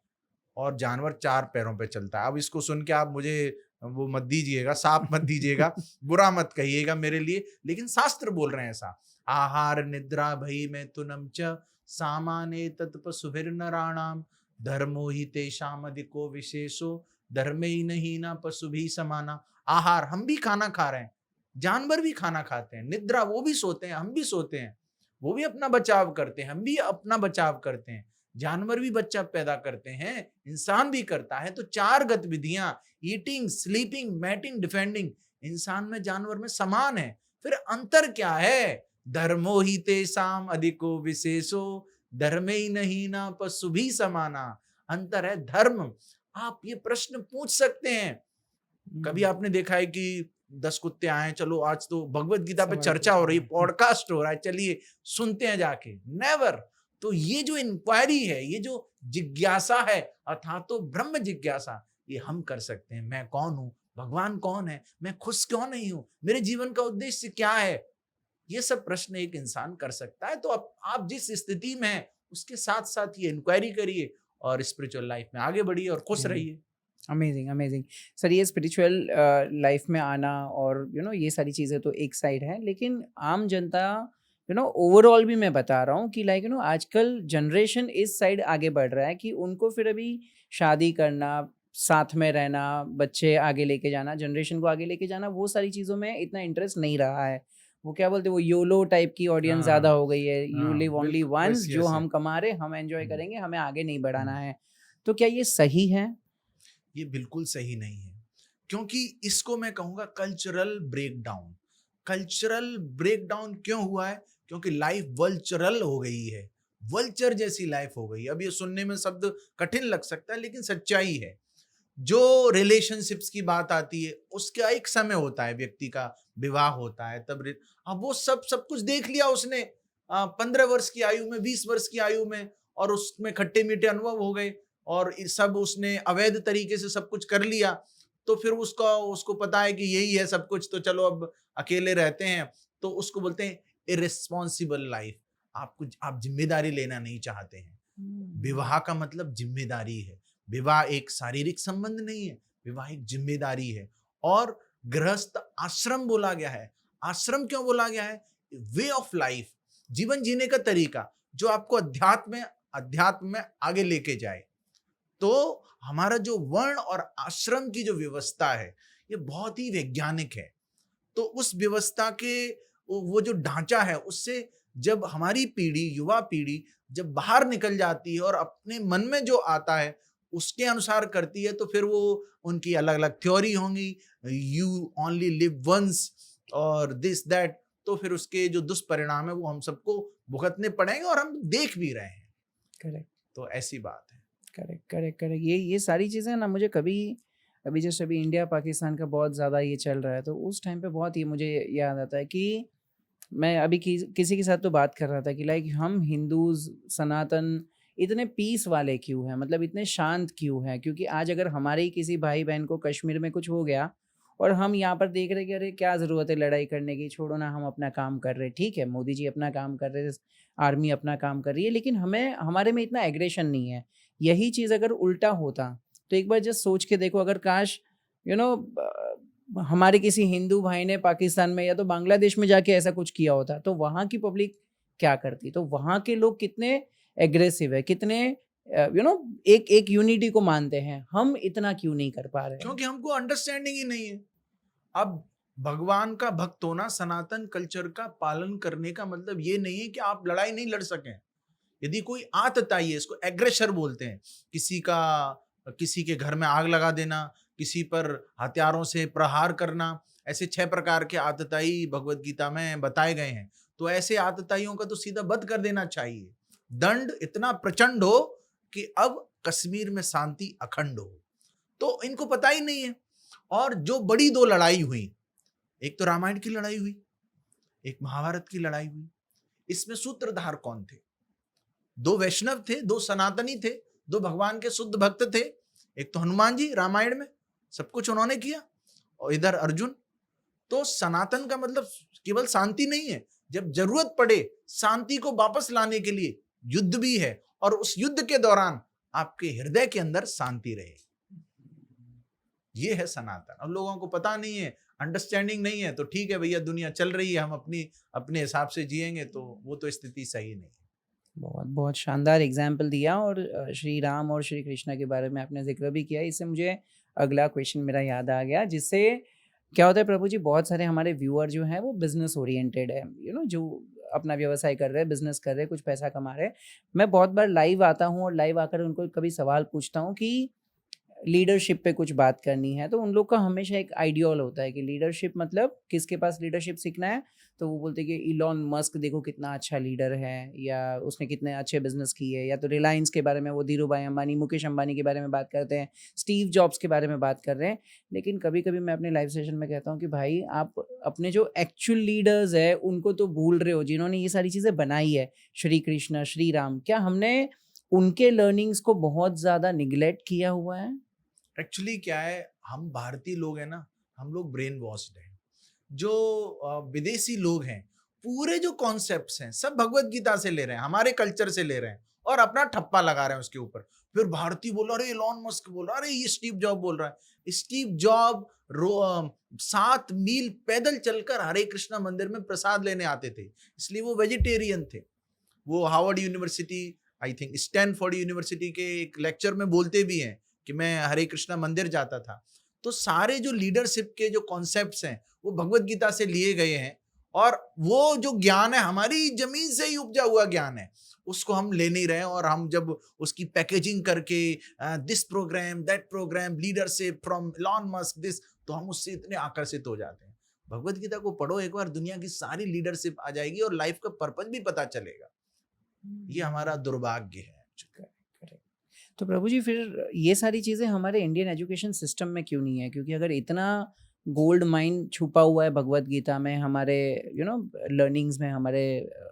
और जानवर 4 पैरों पे चलता है। अब इसको सुन के आप मुझे वो मत दीजिएगा, साप मत दीजिएगा, बुरा मत कहिएगा मेरे लिए, लेकिन शास्त्र बोल रहे हैं ऐसा। आहार निद्रा भई मैथुनम च सामाने तत्पशुभिर्नराणाम धर्मो ही तेषाम अधिको विशेषो धर्मे ही नहीं ना पशु भी समाना। आहार, हम भी खाना खा रहे हैं, जानवर भी खाना खाते हैं। निद्रा, वो भी सोते हैं, हम भी सोते हैं, वो भी अपना बचाव करते हैं, हम भी अपना बचाव करते हैं। जानवर भी बच्चा पैदा करते हैं, इंसान भी करता है। तो 4 गतिविधियां, ईटिंग, स्लीपिंग, मैटिंग, डिफेंडिंग, इंसान में जानवर में समान है। फिर अंतर क्या है? धर्मो ही तेषाम अधिको विशेषो धर्मे ही नहीं ना पशु भी समाना। अंतर है धर्म। आप ये प्रश्न पूछ सकते हैं। कभी आपने देखा है कि 10 कुत्ते आए, चलो आज तो भगवत गीता पे चर्चा हो रही है, पॉडकास्ट हो रहा है, चलिए सुनते हैं जाके? नेवर। तो ये जो इंक्वायरी है, ये जो जिज्ञासा है, अर्थात तो ब्रह्म जिज्ञासा, ये हम कर सकते हैं। मैं कौन हूं? भगवान कौन है? मैं खुश क्यों नहीं हूं? मेरे जीवन का उद्देश्य क्या है? ये सब प्रश्न एक इंसान कर सकता है। तो आप जिस स्थिति में हैं, उसके साथ साथ ये इंक्वायरी करिए और स्पिरिचुअल लाइफ में आगे बढ़िए और खुश रहिए। Amazing, amazing sir. ये स्पिरिचुअल लाइफ में आना और ये सारी चीज़ें तो एक साइड है, लेकिन आम जनता ओवरऑल भी मैं बता रहा हूँ कि आजकल जनरेशन इस साइड आगे बढ़ रहा है कि उनको फिर अभी शादी करना, साथ में रहना, बच्चे आगे लेके जाना, जनरेशन को आगे लेके जाना, वो सारी चीज़ों में इतना इंटरेस्ट नहीं रहा है। वो क्या बोलते हैं, वो योलो टाइप की ऑडियंस ज़्यादा हो गई है। यू लिव ओनली वंस, जो हम कमा रहे हम एंजॉय करेंगे, हमें आगे नहीं बढ़ाना है। तो क्या ये सही है? ये बिल्कुल सही नहीं है, क्योंकि इसको मैं कहूंगा कल्चरल ब्रेकडाउन। कल्चरल ब्रेकडाउन क्यों हुआ है? क्योंकि लाइफ वल्चरल हो गई है, वल्चर जैसी लाइफ हो गई। अब ये सुनने में शब्द कठिन लग सकता है, लेकिन सच्चाई है। जो रिलेशनशिप्स की बात आती है, उसका एक समय होता है, व्यक्ति का विवाह होता है, तब अब वो सब कुछ देख लिया उसने 15 वर्ष की आयु में, 20 वर्ष की आयु में, और उसमें खट्टे मीठे अनुभव हो गए और सब उसने अवैध तरीके से सब कुछ कर लिया। तो फिर उसको पता है कि यही है सब कुछ, तो चलो अब अकेले रहते हैं। तो उसको बोलते हैं इर्रेस्पॉन्सिबल लाइफ। आप जिम्मेदारी लेना नहीं चाहते हैं। विवाह का मतलब जिम्मेदारी है। विवाह एक शारीरिक संबंध नहीं है, विवाह एक जिम्मेदारी है। और गृहस्थ आश्रम बोला गया है। आश्रम क्यों बोला गया है? वे ऑफ लाइफ, जीवन जीने का तरीका, जो आपको अध्यात्म में आगे लेके जाए। तो हमारा जो वर्ण और आश्रम की जो व्यवस्था है, ये बहुत ही वैज्ञानिक है। तो उस व्यवस्था के वो जो ढांचा है, उससे जब हमारी पीढ़ी, युवा पीढ़ी जब बाहर निकल जाती है और अपने मन में जो आता है उसके अनुसार करती है, तो फिर वो उनकी अलग अलग थ्योरी होंगी, यू ओनली लिव वंस और दिस दैट। तो फिर उसके जो दुष्परिणाम है वो हम सबको भुगतने पड़ेंगे और हम देख भी रहे हैं। करेक्ट। तो ऐसी बात है। करेक्ट। ये सारी चीज़ें ना, मुझे अभी जैसे अभी इंडिया पाकिस्तान का बहुत ज़्यादा ये चल रहा है, तो उस टाइम पे बहुत ही मुझे याद आता है कि मैं अभी किसी के साथ तो बात कर रहा था कि लाइक हम हिंदूज, सनातन इतने पीस वाले क्यों हैं, मतलब इतने शांत क्यों हैं? क्योंकि आज अगर हमारे ही किसी भाई बहन को कश्मीर में कुछ हो गया और हम यहाँ पर देख रहे कि अरे क्या ज़रूरत है लड़ाई करने की, छोड़ो ना, हम अपना काम कर रहे। ठीक है, मोदी जी अपना काम कर रहे, आर्मी अपना काम कर रही है, लेकिन हमारे में इतना एग्रेशन नहीं है। यही चीज़ अगर उल्टा होता तो एक बार जस्ट सोच के देखो, अगर काश हमारे किसी हिंदू भाई ने पाकिस्तान में या तो बांग्लादेश में जाके ऐसा कुछ किया होता, तो वहाँ की पब्लिक क्या करती? तो वहाँ के लोग कितने एग्रेसिव है, कितने एक यूनिटी को मानते हैं। हम इतना क्यों नहीं कर पा रहे? क्योंकि हमको अंडरस्टैंडिंग ही नहीं है। अब भगवान का भक्त होना, सनातन कल्चर का पालन करने का मतलब ये नहीं है कि आप लड़ाई नहीं लड़ सकें। यदि कोई आतताई है, इसको एग्रेसर बोलते हैं, किसी के घर में आग लगा देना, किसी पर हथियारों से प्रहार करना, ऐसे 6 प्रकार के आतताई भगवत गीता में बताए गए हैं। तो ऐसे आतताइयों का तो सीधा वध कर देना चाहिए। दंड इतना प्रचंड हो कि अब कश्मीर में शांति अखंड हो। तो इनको पता ही नहीं है। और जो बड़ी 2 लड़ाई हुई, एक तो रामायण की लड़ाई हुई, एक महाभारत की लड़ाई हुई, इसमें सूत्रधार कौन थे? 2 वैष्णव थे, 2 सनातनी थे, 2 भगवान के शुद्ध भक्त थे। एक तो हनुमान जी, रामायण में सब कुछ उन्होंने किया, और इधर अर्जुन। तो सनातन का मतलब केवल शांति नहीं है, जब जरूरत पड़े शांति को वापस लाने के लिए युद्ध भी है, और उस युद्ध के दौरान आपके हृदय के अंदर शांति रहे। ये है सनातन। अब लोगों को पता नहीं है, अंडरस्टैंडिंग नहीं है, तो ठीक है भैया, दुनिया चल रही है, हम अपने हिसाब से जिएंगे, तो वो तो स्थिति सही नहीं है। बहुत बहुत शानदार एग्जाम्पल दिया, और श्री राम और श्री कृष्णा के बारे में आपने जिक्र भी किया। इससे मुझे अगला क्वेश्चन मेरा याद आ गया, जिससे क्या होता है प्रभु जी, बहुत सारे हमारे व्यूअर जो हैं वो बिजनेस ओरिएंटेड है, जो अपना व्यवसाय कर रहे हैं, बिजनेस कर रहे हैं, कुछ पैसा कमा रहे हैं। मैं बहुत बार लाइव आता हूँ और लाइव आकर उनको कभी सवाल पूछता हूँ कि लीडरशिप पे कुछ बात करनी है, तो उन लोग का हमेशा एक आइडियल होता है कि लीडरशिप मतलब किसके पास लीडरशिप सीखना है, तो वो बोलते हैं कि इलॉन मस्क देखो कितना अच्छा लीडर है, या उसने कितने अच्छे बिजनेस किए, या तो रिलायंस के बारे में वो धीरू भाई अंबानी, मुकेश अंबानी के बारे में बात करते हैं, स्टीव जॉब्स के बारे में बात कर रहे हैं। लेकिन कभी कभी मैं अपने लाइव सेशन में कहता हूँ कि भाई आप अपने जो एक्चुअल लीडर्स है उनको तो भूल रहे हो, जिन्होंने ये सारी चीज़ें बनाई है, श्री कृष्ण, श्री राम। क्या हमने उनके लर्निंग्स को बहुत ज़्यादा निगलेक्ट किया हुआ है? एक्चुअली क्या है, हम भारतीय लोग हैं ना, हम लोग ब्रेन वॉश्ड हैं। जो विदेशी लोग हैं, पूरे जो कॉन्सेप्ट्स हैं सब भगवत गीता से ले रहे हैं, हमारे कल्चर से ले रहे हैं, और अपना ठप्पा लगा रहे हैं उसके ऊपर। फिर भारतीय बोल रहा, अरे इलॉन मस्क बोल रहा, अरे ये स्टीव जॉब बोल रहा है। स्टीव जॉब 7 मील पैदल चलकर हरे कृष्णा मंदिर में प्रसाद लेने आते थे, इसलिए वो वेजिटेरियन थे। वो Harvard university, I think Stanford university के एक लेक्चर में बोलते भी हैं कि मैं हरे कृष्णा मंदिर जाता था। तो सारे जो लीडरशिप के जो कॉन्सेप्ट्स हैं वो भगवत गीता से लिए गए हैं, और वो जो ज्ञान है हमारी जमीन से ही उपजा हुआ ज्ञान है, उसको हम ले नहीं रहे हैं। और हम जब उसकी पैकेजिंग करके this program that program leadership from Elon Musk this, तो हम उससे इतने आकर्षित हो जाते हैं। भगवत गीता को पढ़ो एक बार, दुनिया की सारी लीडरशिप आ जाएगी और लाइफ का पर्पस भी पता चलेगा। ये हमारा दुर्भाग्य है। तो प्रभु जी, फिर ये सारी चीज़ें हमारे इंडियन एजुकेशन सिस्टम में क्यों नहीं है? क्योंकि अगर इतना गोल्ड माइन छुपा हुआ है भगवत गीता में, हमारे लर्निंग्स में, हमारे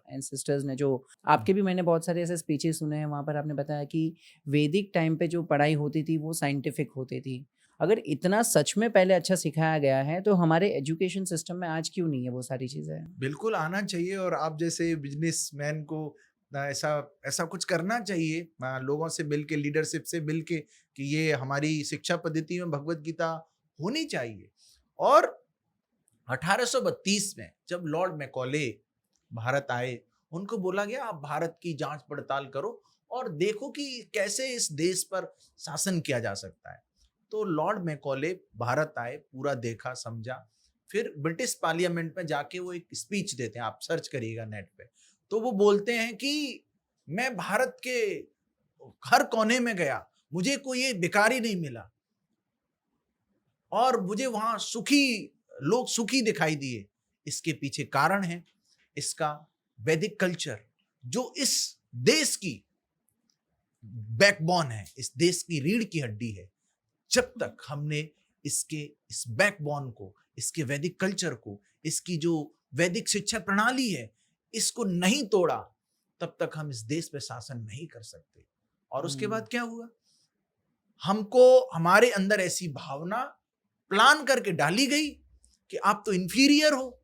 एंसेस्टर्स ने, जो आपके भी मैंने बहुत सारे ऐसे स्पीचेस सुने हैं, वहाँ पर आपने बताया कि वैदिक टाइम पे जो पढ़ाई होती थी वो साइंटिफिक होती थी। अगर इतना सच में पहले अच्छा सिखाया गया है, तो हमारे एजुकेशन सिस्टम में आज क्यों नहीं है वो सारी चीज़ें? बिल्कुल आना चाहिए, और आप जैसे बिजनेसमैन को ऐसा ऐसा कुछ करना चाहिए, लोगों से मिलके, लीडरशिप से मिलके, कि ये हमारी शिक्षा पद्धति में भगवत गीता होनी चाहिए। और 1832 में जब लॉर्ड मैकॉले भारत आए, उनको बोला गया आप भारत की जांच पड़ताल करो और देखो कि कैसे इस देश पर शासन किया जा सकता है। तो लॉर्ड मैकॉले भारत आए, पूरा देखा, समझा, फिर ब्रिटिश पार्लियामेंट में जाके वो एक स्पीच देते हैं, आप सर्च करिएगा नेट पे। तो वो बोलते हैं कि मैं भारत के हर कोने में गया, मुझे कोई ये भिखारी नहीं मिला, और मुझे वहां लोग सुखी दिखाई दिए। इसके पीछे कारण है इसका वैदिक कल्चर, जो इस देश की बैकबोन है, इस देश की रीढ़ की हड्डी है। जब तक हमने इस बैकबोन को, इसके वैदिक कल्चर को, इसकी जो वैदिक शिक्षा प्रणाली है, इसको नहीं तोड़ा, तब तक हम इस देश पे शासन नहीं कर सकते। और उसके बाद क्या हुआ, हमको हमारे अंदर ऐसी भावना प्लान करके डाली गई कि आप तो इंफीरियर हो,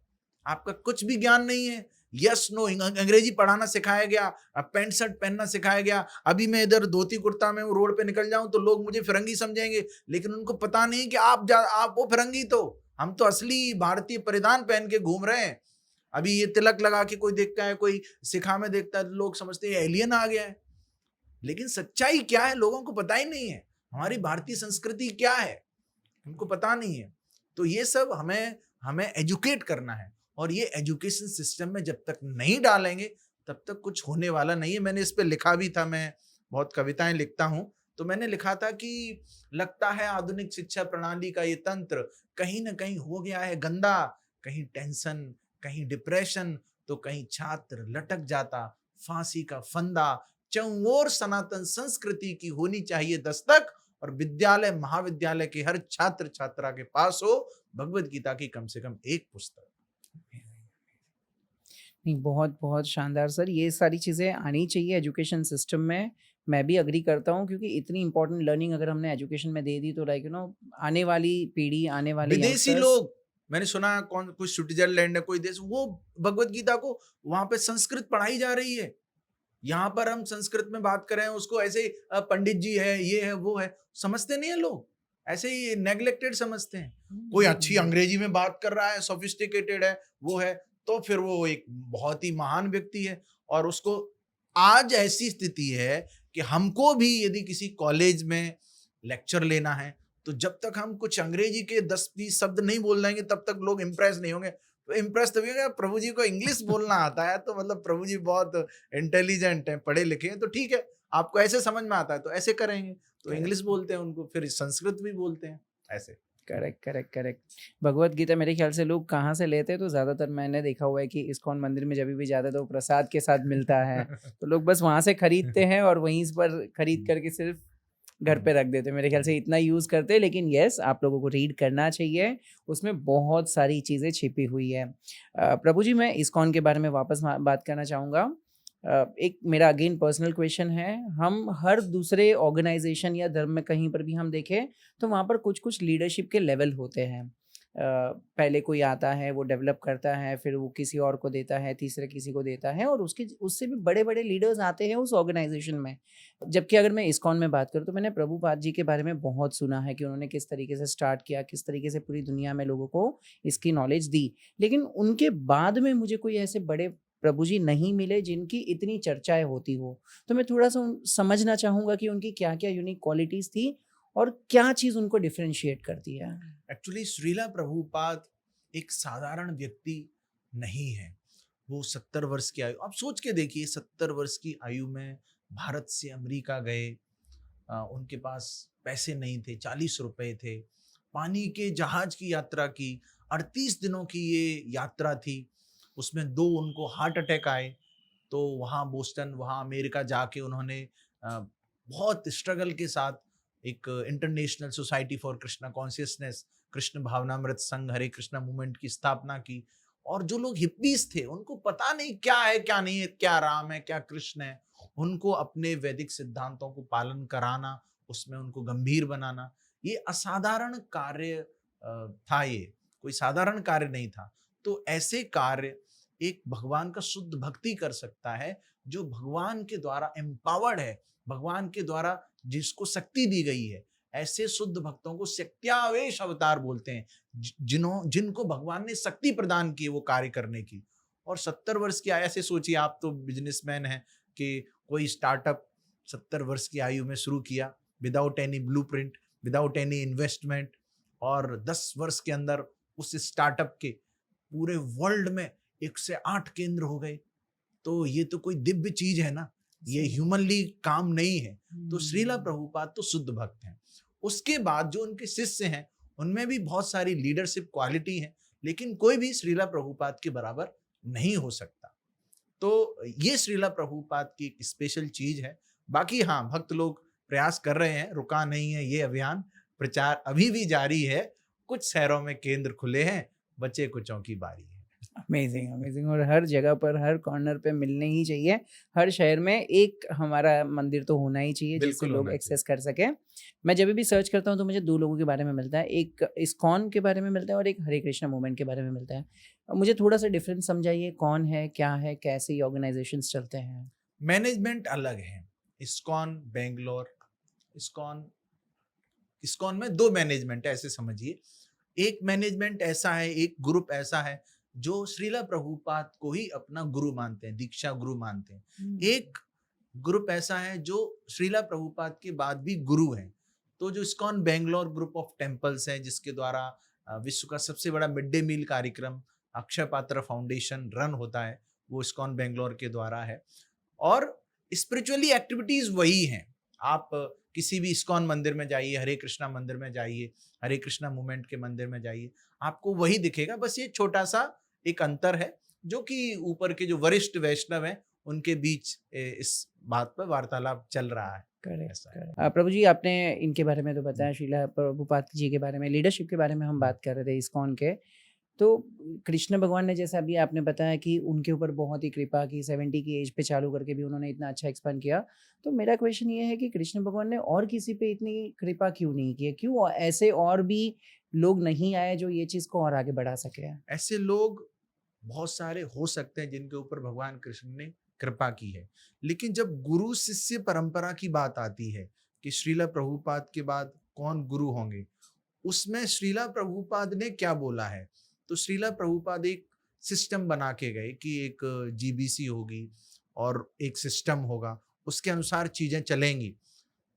आपका कुछ भी ज्ञान नहीं है। यस नो अंग्रेजी पढ़ाना सिखाया गया, पैंट शर्ट पहनना सिखाया गया। अभी मैं इधर धोती कुर्ता में रोड पे निकल जाऊं तो लोग मुझे फिरंगी समझेंगे, लेकिन उनको पता नहीं कि आप वो फिरंगी, तो हम तो असली भारतीय परिधान पहन के घूम रहे हैं। अभी ये तिलक लगा के कोई देखता है, कोई सिखा में देखता है, तो लोग समझते हैं एलियन आ गया है। लेकिन सच्चाई क्या है लोगों को पता ही नहीं है, हमारी भारतीय संस्कृति क्या है उनको पता नहीं है। तो ये सब हमें एजुकेट करना है, और ये एजुकेशन सिस्टम में जब तक नहीं डालेंगे तब तक कुछ होने वाला नहीं है। मैंने इस पे लिखा भी था, मैं बहुत कविताएं लिखता हूं, तो मैंने लिखा था कि लगता है आधुनिक शिक्षा प्रणाली का ये तंत्र कहीं ना कहीं हो गया है गंदा, कहीं टेंशन, कहीं डिप्रेशन, तो कहीं छात्र लटक जाता, फांसी का फंदा। चौओर सनातन संस्कृति की होनी चाहिए दस्तक, और विद्यालय महाविद्यालय के हर छात्र छात्रा के पास हो भगवत गीता की कम से कम एक पुस्तक। नहीं, बहुत बहुत शानदार सर, ये सारी चीज़ें आनी चाहिए एजुकेशन सिस्टम में। मैं भी अग्री करता हूँ, क्योंकि इतनी इंपॉर्टेंट लर्निंग अगर हमने एजुकेशन में दे दी, तो आने वाली पीढ़ी, आने वाले विदेशी लोग, मैंने सुना कोई स्विट्जरलैंड है, कोई देश, वो भगवत गीता को वहां पे संस्कृत पढ़ाई जा रही है, यहाँ पर हम संस्कृत में बात कर रहे हैं, उसको ऐसे ही पंडित जी है, ये है, वो है, समझते नहीं है लोग, ऐसे ही नेग्लेक्टेड समझते हैं। कोई अच्छी अंग्रेजी में बात कर रहा है, सोफिस्टिकेटेड है, वो है, तो फिर वो एक बहुत ही महान व्यक्ति है। और उसको आज ऐसी स्थिति है कि हमको भी यदि किसी कॉलेज में लेक्चर लेना है, तो जब तक हम कुछ अंग्रेजी के 10-20 शब्द नहीं बोल देंगे, तब तक लोग इम्प्रेस नहीं होंगे। तो इम्प्रेस तभी होगा, प्रभु जी को इंग्लिश बोलना आता है, तो मतलब प्रभु जी बहुत इंटेलिजेंट हैं, पढ़े लिखे हैं, तो ठीक है, आपको ऐसे समझ में आता है तो ऐसे करेंगे। तो इंग्लिश बोलते हैं उनको, फिर संस्कृत भी बोलते हैं, ऐसे। Correct correct correct. Bhagavad Gita मेरे ख्याल से लोग कहाँ से लेते हैं, तो ज़्यादातर मैंने देखा हुआ है कि इस्कॉन मंदिर में जब भी जाते हैं तो प्रसाद के साथ मिलता है, तो लोग बस वहाँ से खरीदते हैं और वहीं पर खरीद करके सिर्फ घर पे रख देते हैं। मेरे ख्याल से इतना यूज़ करते हैं, लेकिन यस, आप लोगों को रीड करना चाहिए, उसमें बहुत सारी चीज़ें छिपी हुई है। प्रभु जी, मैं इस्कॉन के बारे में वापस बात करना चाहूँगा। एक मेरा अगेन पर्सनल क्वेश्चन है, हम हर दूसरे ऑर्गेनाइजेशन या धर्म में कहीं पर भी हम देखें तो वहाँ पर कुछ कुछ लीडरशिप के लेवल होते हैं। पहले कोई आता है, वो डेवलप करता है, फिर वो किसी और को देता है, तीसरे किसी को देता है, और उसके उससे भी बड़े बड़े लीडर्स आते हैं उस ऑर्गेनाइजेशन में। जबकि अगर मैं इस्कॉन में बात करूँ तो मैंने प्रभुपाद जी के बारे में बहुत सुना है कि उन्होंने किस तरीके से स्टार्ट किया, किस तरीके से पूरी दुनिया में लोगों को इसकी नॉलेज दी, लेकिन उनके बाद में मुझे कोई ऐसे बड़े प्रभु जी नहीं मिले जिनकी इतनी चर्चाएं होती हो। तो मैं थोड़ा सा समझना चाहूँगा कि उनकी क्या क्या यूनिक क्वालिटीज़ थी और क्या चीज़ उनको डिफरेंशिएट करती है। एक्चुअली श्रीला प्रभुपाद एक साधारण व्यक्ति नहीं है। वो 70 वर्ष की आयु, आप सोच के देखिए, 70 वर्ष की आयु में भारत से अमेरिका गए। उनके पास पैसे नहीं थे, 40 रुपए थे, पानी के जहाज की यात्रा की, 38 दिनों की ये यात्रा थी, उसमें 2 उनको हार्ट अटैक आए। तो वहाँ बोस्टन, वहाँ अमेरिका जाके उन्होंने बहुत स्ट्रगल के साथ एक international society for Krishna consciousness, Krishna Bhavanamrita Sangh, Hare Krishna movement की स्थापना की। और जो लोग हिप्पीज थे, उनको पता नहीं क्या है क्या नहीं है, क्या राम है क्या कृष्ण है, उनको अपने वैदिक सिद्धांतों को पालन कराना, उसमें उनको गंभीर बनाना, ये असाधारण कार्य था। ये कोई साधारण कार्य नहीं था। तो ऐसे कार्य एक भगवान का शुद्ध भक्ति कर सकता है, जो भगवान के द्वारा एम्पावर्ड है, भगवान के द्वारा जिसको शक्ति दी गई है। ऐसे शुद्ध भक्तों को शक्त्यावेश अवतार बोलते हैं, जिनको भगवान ने शक्ति प्रदान की वो कार्य करने की। और 70 वर्ष की आयु से सोचिए, आप तो बिजनेसमैन हैं, कि कोई स्टार्टअप 70 वर्ष की आयु में शुरू किया, without any blueprint, without any investment, और 10 वर्ष के अंदर उस स्टार्टअप के पूरे वर्ल्ड में 108 केंद्र हो गए। तो ये तो कोई दिव्य चीज है ना, ये ह्यूमनली काम नहीं है। तो श्रीला प्रभुपाद तो शुद्ध भक्त हैं। उसके बाद जो उनके शिष्य हैं, उनमें भी बहुत सारी लीडरशिप क्वालिटी है, लेकिन कोई भी श्रीला प्रभुपाद के बराबर नहीं हो सकता। तो ये श्रीला प्रभुपाद की एक स्पेशल चीज है। बाकी हाँ, भक्त लोग प्रयास कर रहे हैं, रुका नहीं है ये अभियान, प्रचार अभी भी जारी है। कुछ शहरों में केंद्र खुले हैं, बचे कुछों की बारी है। Amazing amazing. और हर जगह पर, हर कॉर्नर पे मिलने ही चाहिए। हर शहर में एक हमारा मंदिर तो होना ही चाहिए जिससे लोग एक्सेस कर सके। मैं जब भी सर्च करता हूँ तो मुझे 2 लोगों के बारे में मिलता है, एक इस्कॉन के बारे में मिलता है और एक हरे कृष्णा मूवमेंट के बारे में मिलता है। मुझे थोड़ा सा डिफरेंस समझाइए, कौन है, क्या है, कैसे ये ऑर्गेनाइजेशंस चलते हैं? मैनेजमेंट अलग है। इस्कॉन बेंगलोर, इस्कॉन में 2 मैनेजमेंट है, ऐसे समझिए। एक मैनेजमेंट ऐसा है, एक ग्रुप ऐसा है जो श्रीला प्रभुपाद को ही अपना गुरु मानते हैं, दीक्षा गुरु मानते हैं। एक ग्रुप ऐसा है जो श्रीला प्रभुपाद के बाद भी गुरु हैं। तो जो ISKCON Bangalore group of temples है, जिसके द्वारा विश्व का सबसे बड़ा मिड डे मील कार्यक्रम अक्षय पात्र फाउंडेशन रन होता है, वो इस्कॉन बेंगलोर के द्वारा है। और स्पिरिचुअली एक्टिविटीज वही हैं। आप किसी भी इस्कॉन मंदिर में जाइए, हरे कृष्णा मंदिर में जाइए, हरे कृष्णा मूवमेंट के मंदिर में जाइए, आपको वही दिखेगा। बस ये छोटा सा एक अंतर है, जो कि ऊपर के जो वरिष्ठ वैष्णव हैं उनके बीच इस बात पर वार्तालाप चल रहा है। प्रभु जी, आपने इनके बारे में तो बताया, श्रीला प्रभुपाद जी के बारे में, लीडरशिप के बारे में हम बात कर रहे थे इस्कॉन के। तो कृष्ण भगवान ने, जैसे अभी आपने बताया कि उनके ऊपर बहुत ही कृपा की, 70 की एज पे चालू करके भी उन्होंने इतना अच्छा एक्सपांड किया। तो मेरा क्वेश्चन ये है कि कृष्ण भगवान ने और किसी पे इतनी कृपा क्यों नहीं की? क्यों ऐसे और भी लोग नहीं आए जो ये चीज़ को और आगे बढ़ा सके? ऐसे लोग बहुत सारे हो सकते हैं जिनके ऊपर भगवान कृष्ण ने कृपा की है। लेकिन जब गुरु शिष्य परंपरा की बात आती है कि श्रीला प्रभुपाद के बाद कौन गुरु होंगे, उसमें श्रीला प्रभुपाद ने क्या बोला है? तो श्रीला प्रभुपाद एक सिस्टम बना के गए कि एक जीबीसी होगी और एक सिस्टम होगा, उसके अनुसार चीजें चलेंगी।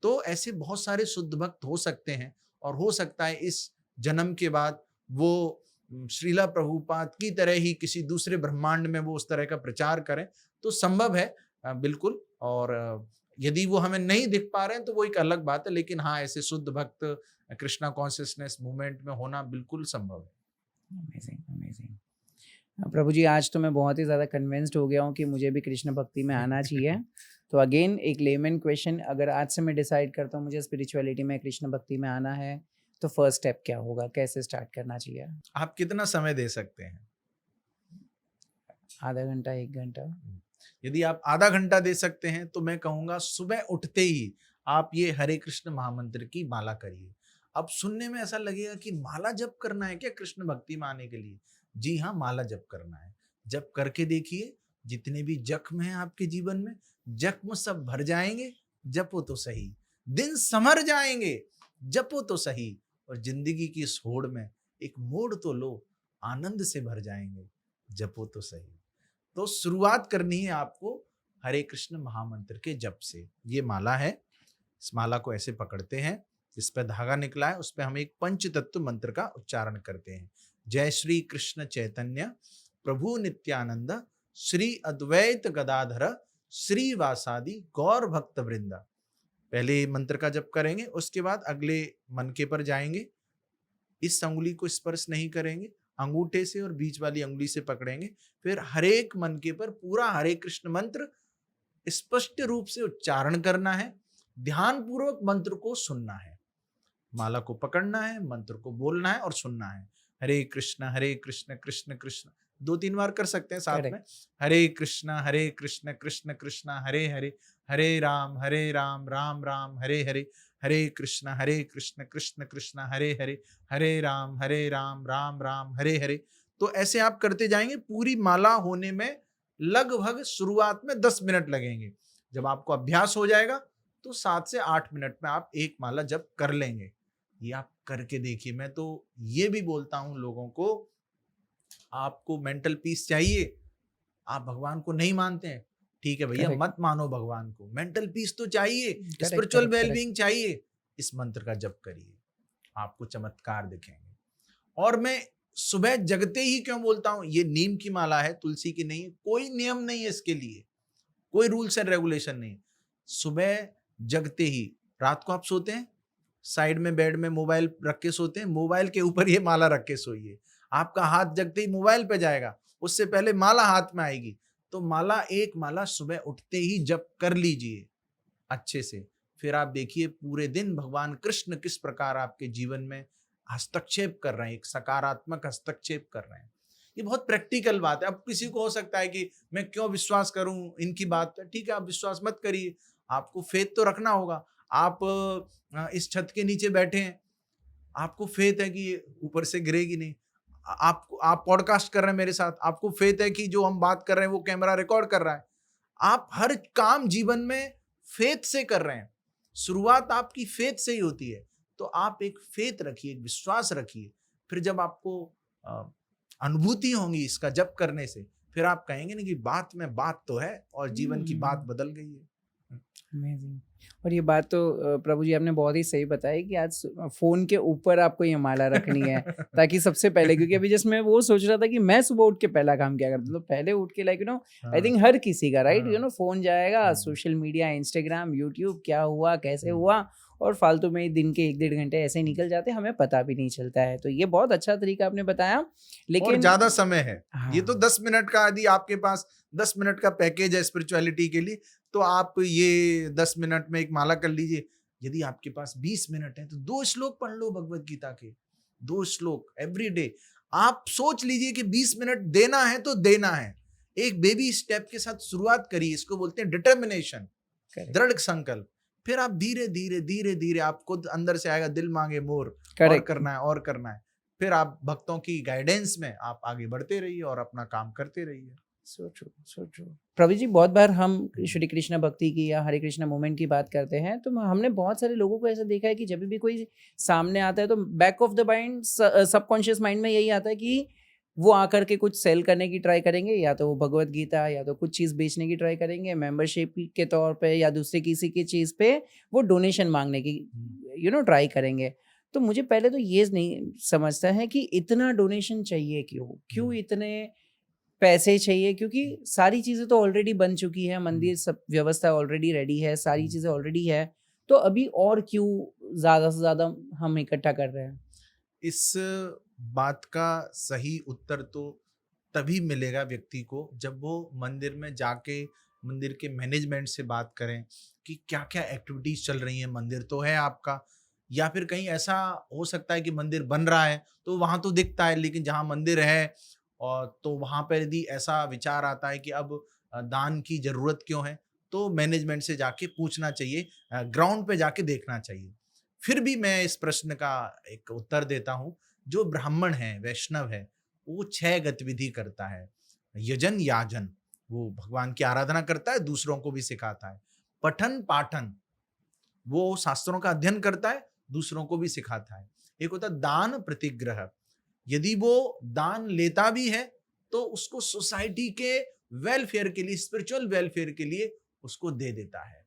तो ऐसे बहुत सारे शुद्ध भक्त हो सकते हैं और हो सकता है इस जन्म के बाद वो श्रीला प्रभुपाद की तरह ही किसी दूसरे ब्रह्मांड में वो उस तरह का प्रचार करें, तो संभव है बिल्कुल। और यदि वो हमें नहीं दिख पा रहे हैं तो वो एक अलग बात है, लेकिन हाँ, ऐसे शुद्ध भक्त कृष्णा कॉन्शियसनेस मूवमेंट में होना बिल्कुल संभव है। Amazing, amazing. प्रभु जी, आज तो मैं बहुत ही ज़्यादा कन्विंस्ड हो गया हूँ कि मुझे भी कृष्ण भक्ति में आना चाहिए। तो अगेन एक लेमन क्वेश्चन, अगर आज से मैं डिसाइड करता हूँ मुझे स्पिरिचुअलिटी में कृष्ण भक्ति में आना है, तो फर्स्ट स्टेप क्या होगा, कैसे स्टार्ट करना चाहिए? आप कितना समय दे सकते हैं? आधा घंटा, 1 घंटा? यदि आप आधा घंटा दे सकते हैं तो मैं कहूँगा सुबह उठते ही आप ये हरे कृष्ण महामंत्र की माला करिए। अब सुनने में ऐसा लगेगा कि माला जप करना है क्या कृष्ण भक्ति में आने के लिए? जी हाँ, माला जप करना है। जप करके देखिए, जितने भी जख्म हैं आपके जीवन में, जख्म सब भर जाएंगे। जपो तो सही, दिन संवर जाएंगे। जपो तो सही, और जिंदगी की इस होड़ में एक मोड़ तो लो, आनंद से भर जाएंगे। जपो तो सही। तो शुरुआत करनी है आपको हरे कृष्ण महामंत्र के जप से। ये माला है, इस माला को ऐसे पकड़ते हैं, इस पे धागा निकला है, उस पे हम एक पंच तत्व मंत्र का उच्चारण करते हैं। जय श्री कृष्ण चैतन्य प्रभु नित्यानंद श्री अद्वैत गदाधर श्री वासादि गौर भक्त वृंदा। पहले मंत्र का जप करेंगे, उसके बाद अगले मनके पर जाएंगे। इस अंगुली को स्पर्श नहीं करेंगे, अंगूठे से और बीच वाली अंगुली से पकड़ेंगे। फिर हरेक मनके पर पूरा हरे कृष्ण मंत्र स्पष्ट रूप से उच्चारण करना है। ध्यान पूर्वक मंत्र को सुनना है। माला को पकड़ना है, मंत्र को बोलना है और सुनना है। हरे कृष्ण कृष्ण कृष्ण 2-3 बार कर सकते हैं साथ में। हरे कृष्ण कृष्ण कृष्ण हरे हरे, हरे राम राम राम हरे हरे, हरे कृष्ण कृष्ण कृष्ण हरे हरे, हरे राम राम राम हरे हरे। तो ऐसे आप करते जाएंगे। पूरी माला होने में लगभग शुरुआत में 10 मिनट लगेंगे। जब आपको अभ्यास हो जाएगा तो 7 से 8 मिनट में आप एक माला जप कर लेंगे। ये आप करके देखिए। मैं तो ये भी बोलता हूं लोगों को, आपको मेंटल पीस चाहिए, आप भगवान को नहीं मानते हैं, ठीक है भैया, मत मानो भगवान को, मेंटल पीस तो चाहिए, स्पिरिचुअल वेलबींग चाहिए, इस मंत्र का जप करिए, आपको चमत्कार दिखेंगे। और मैं सुबह जगते ही क्यों बोलता हूं, ये नीम की माला है, तुलसी की नहीं है, कोई नियम नहीं है इसके लिए, कोई रूल्स एंड रेगुलेशन नहीं। सुबह जगते ही, रात को आप सोते हैं, साइड में बेड में मोबाइल रख के सोते हैं, मोबाइल के ऊपर ये माला रख के सोइए। आपका हाथ जगते ही मोबाइल पे जाएगा, उससे पहले माला हाथ में आएगी। तो माला, एक माला सुबह उठते ही जप कर लीजिए अच्छे से। फिर आप देखिए पूरे दिन भगवान कृष्ण किस प्रकार आपके जीवन में हस्तक्षेप कर रहे हैं, एक सकारात्मक हस्तक्षेप कर रहे हैं। ये बहुत प्रैक्टिकल बात है। अब किसी को हो सकता है कि मैं क्यों विश्वास करूं इनकी बात पर, ठीक है, आप विश्वास मत करिए, आपको फेथ तो रखना होगा। आप इस छत के नीचे बैठे हैं, आपको फेथ है कि ऊपर से गिरेगी नहीं। आप पॉडकास्ट कर रहे हैं मेरे साथ, आपको फेथ है कि जो हम बात कर रहे हैं वो कैमरा रिकॉर्ड कर रहा है। आप हर काम जीवन में फेथ से कर रहे हैं। शुरुआत आपकी फेथ से ही होती है। तो आप एक फेथ रखिए, एक विश्वास रखिए। फिर जब आपको अनुभूति होंगी इसका जप करने से, फिर आप कहेंगे ना कि बात में बात तो है और जीवन की बात बदल गई है। Amazing. और ये बात तो प्रभु जी आपने बहुत ही सही बताई कि आज फोन के ऊपर आपको ये माला रखनी है ताकि सबसे पहले, क्योंकि अभी जस्ट मैं वो सोच रहा था कि मैं सुबह उठ के पहला काम क्या करता, तो पहले उठ के लाइक आई थिंक हर किसी का राइट फोन जाएगा, सोशल मीडिया, इंस्टाग्राम, यूट्यूब, क्या हुआ, कैसे हुआ, और फालतू में दिन के 1-1.5 घंटे ऐसे निकल जाते हैं, हमें पता भी नहीं चलता है। तो ये बहुत अच्छा तरीका आपने बताया। लेकिन और ज्यादा समय है, ये तो 10 मिनट का, यदि आपके पास 10 मिनट का पैकेज है स्पिरिचुअलिटी के लिए, तो आप ये 10 मिनट में एक माला कर लीजिए। यदि आपके पास 20 मिनट है तो 2 श्लोक पढ़ लो भगवत गीता के, 2 श्लोक एवरी डे। आप सोच लीजिए कि 20 मिनट देना है तो देना है। एक बेबी स्टेप के साथ शुरुआत करिए, इसको बोलते हैं डिटर्मिनेशन, दृढ़ संकल्प। फिर आप धीरे धीरे धीरे धीरे आपको अंदर से आएगा, दिल मांगे मोर, और करना है और करना है। फिर आप भक्तों की गाइडेंस में आप आगे बढ़ते रहिए और अपना काम करते रहिए। So true, so true. Praveen ji, बहुत बार हम श्री कृष्ण भक्ति की या हरे कृष्णा मूवमेंट की बात करते हैं, तो हमने बहुत सारे लोगों को ऐसा देखा है कि जब भी कोई सामने आता है तो back of the mind, subconscious mind में यही आता है कि वो आकर के कुछ सेल करने की ट्राई करेंगे, या तो वो भगवत गीता या तो कुछ चीज़ बेचने की ट्राई करेंगे मेंबरशिप के तौर पे, या दूसरे किसी की चीज़ पे वो डोनेशन मांगने की ट्राई करेंगे। तो मुझे पहले तो ये नहीं समझता है कि इतना डोनेशन चाहिए क्यों इतने पैसे चाहिए, क्योंकि सारी चीज़ें तो ऑलरेडी बन चुकी है, मंदिर सब व्यवस्था ऑलरेडी रेडी है, सारी चीज़ें ऑलरेडी है, तो अभी और क्यों ज़्यादा से ज़्यादा हम इकट्ठा कर रहे हैं? इस बात का सही उत्तर तो तभी मिलेगा व्यक्ति को जब वो मंदिर में जाके मंदिर के मैनेजमेंट से बात करें कि क्या क्या एक्टिविटीज चल रही हैं। मंदिर तो है आपका, या फिर कहीं ऐसा हो सकता है कि मंदिर बन रहा है तो वहां तो दिखता है, लेकिन जहां मंदिर है और तो वहां पर यदि ऐसा विचार आता है कि अब दान की जरूरत क्यों है, तो मैनेजमेंट से जाके पूछना चाहिए, ग्राउंड पे जाके देखना चाहिए। फिर भी मैं इस प्रश्न का एक उत्तर देता हूँ। जो ब्राह्मण है, वैष्णव है, वो 6 गतिविधि करता है। यजन याजन, वो भगवान की आराधना करता है, दूसरों को भी सिखाता है। पठन पाठन, वो शास्त्रों का अध्ययन करता है, दूसरों को भी सिखाता है। एक होता है दान प्रतिग्रह, यदि वो दान लेता भी है तो उसको सोसाइटी के वेलफेयर के लिए, स्पिरिचुअल वेलफेयर के लिए उसको दे देता है।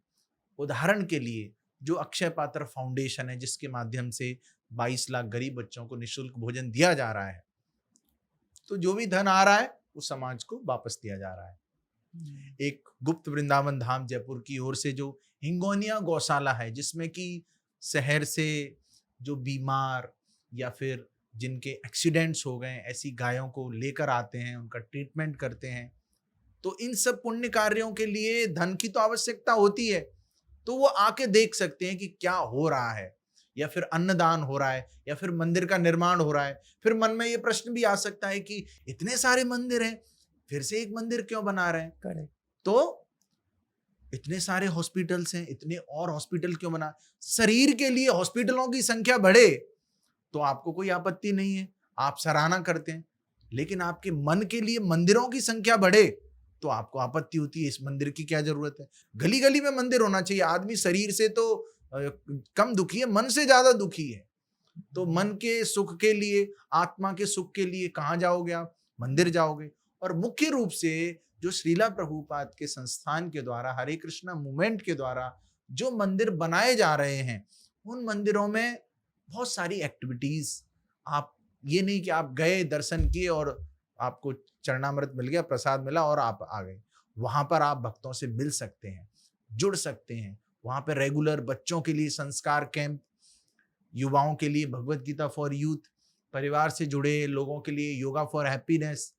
उदाहरण के लिए जो अक्षय पात्र फाउंडेशन है, जिसके माध्यम से 22 लाख गरीब बच्चों को निःशुल्क भोजन दिया जा रहा है, तो जो भी धन आ रहा है वो समाज को वापस दिया जा रहा है। एक गुप्त वृंदावन धाम जयपुर की ओर से जो हिंगोनिया गौशाला है, जिसमें कि शहर से जो बीमार या फिर जिनके एक्सीडेंट्स हो गए, ऐसी गायों को लेकर आते हैं, उनका ट्रीटमेंट करते हैं। तो इन सब पुण्य कार्यों के लिए धन की तो आवश्यकता होती है, तो वो आके देख सकते हैं कि क्या हो रहा है, या फिर अन्नदान हो रहा है, या फिर मंदिर का निर्माण हो रहा है। फिर मन में ये प्रश्न भी आ सकता है कि इतने सारे मंदिर हैं, फिर से एक मंदिर क्यों बना रहे हैं? करेक्ट। तो इतने सारे हॉस्पिटल्स हैं, इतने और हॉस्पिटल क्यों बना? शरीर के लिए हॉस्पिटलों की संख्या बढ़े तो आपको कोई आपत्ति नहीं है, आप सराहना करते हैं। लेकिन आपके मन के लिए मंदिरों की संख्या बढ़े तो आपको आपत्ति होती है, इस मंदिर की क्या जरूरत है? गली गली में मंदिर होना चाहिए। आदमी शरीर से तो कम दुखी है, मन से ज्यादा दुखी है। तो मन के सुख के लिए, आत्मा के सुख के लिए कहाँ जाओगे आप? मंदिर जाओगे। और मुख्य रूप से जो श्रीला प्रभुपाद के संस्थान के द्वारा, हरे कृष्णा मूवमेंट के द्वारा जो मंदिर बनाए जा रहे हैं, उन मंदिरों में बहुत सारी एक्टिविटीज, आप ये नहीं कि आप गए, दर्शन किए और आपको चरणामृत मिल गया, प्रसाद मिला और आप आ गए। वहां पर आप भक्तों से मिल सकते हैं, जुड़ सकते हैं। वहां पर रेगुलर बच्चों के लिए संस्कार कैंप, युवाओं के लिए भगवत गीता फॉर यूथ, परिवार से जुड़े लोगों के लिए योगा फॉर हैप्पीनेस,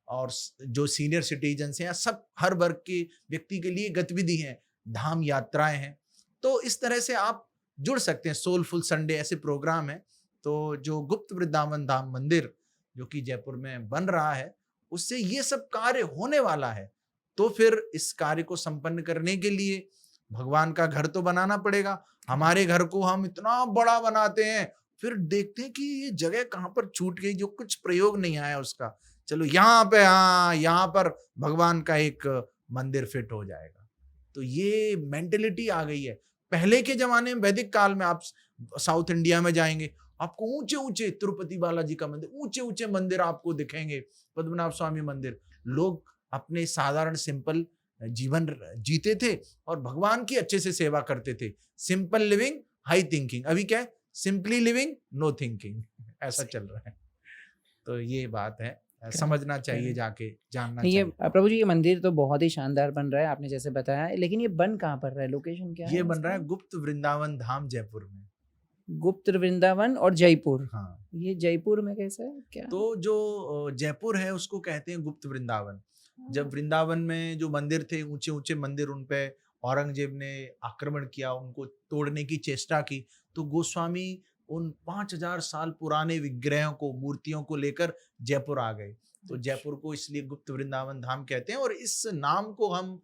और जो सीनियर सिटीजन्स हैं, सब हर वर्ग के व्यक्ति के लिए गतिविधि हैं, धाम यात्राएं हैं। तो इस तरह से आप जुड़ सकते हैं। सोलफुल संडे ऐसे प्रोग्राम है। तो जो गुप्त वृंदावन धाम मंदिर जो कि जयपुर में बन रहा है, उससे ये सब कार्य होने वाला है। तो फिर इस कार्य को संपन्न करने के लिए भगवान का घर तो बनाना पड़ेगा। हमारे घर को हम इतना बड़ा बनाते हैं, फिर देखते हैं कि ये जगह कहाँ पर छूट गई, जो कुछ प्रयोग नहीं आया उसका। चलो यहाँ पे, हाँ, यहाँ पर भगवान का एक मंदिर फिट हो जाएगा। तो ये मेंटेलिटी आ गई है। पहले के जमाने में, वैदिक काल में, आप साउथ इंडिया में जाएंगे, आपको ऊंचे ऊंचे तिरुपति बालाजी का मंदिर, ऊंचे ऊंचे मंदिर आपको दिखेंगे, पद्मनाभ स्वामी मंदिर। लोग अपने साधारण सिंपल जीवन जीते थे और भगवान की अच्छे से सेवा करते थे। Simple living, high thinking. अभी क्या है? Simply living, no thinking. ऐसा चल रहा है। तो ये बात है, समझना चाहिए, जाके जानना ये चाहिए। प्रभु जी, ये मंदिर तो बहुत ही शानदार बन रहा है, आपने जैसे बताया, लेकिन ये बन कहाँ पर रहा है? लोकेशन क्या है? ये बन रहा है गुप्त वृंदावन धाम जयपुर में। गुप्त वृंदावन और जयपुर। हाँ, ये जयपुर में कैसा है क्या? तो जो जयपुर है उसको कहते हैं गुप्त वृंदावन। जब वृंदावन में जो मंदिर थे, ऊंचे ऊंचे मंदिर, उन पे औरंगजेब ने आक्रमण किया, उनको तोड़ने की चेष्टा की, तो गोस्वामी उन 5000 साल पुराने विग्रहों को, मूर्तियों को लेकर जयपुर आ गए। तो जयपुर को इसलिए गुप्त वृंदावन धाम कहते हैं, और इस नाम को हम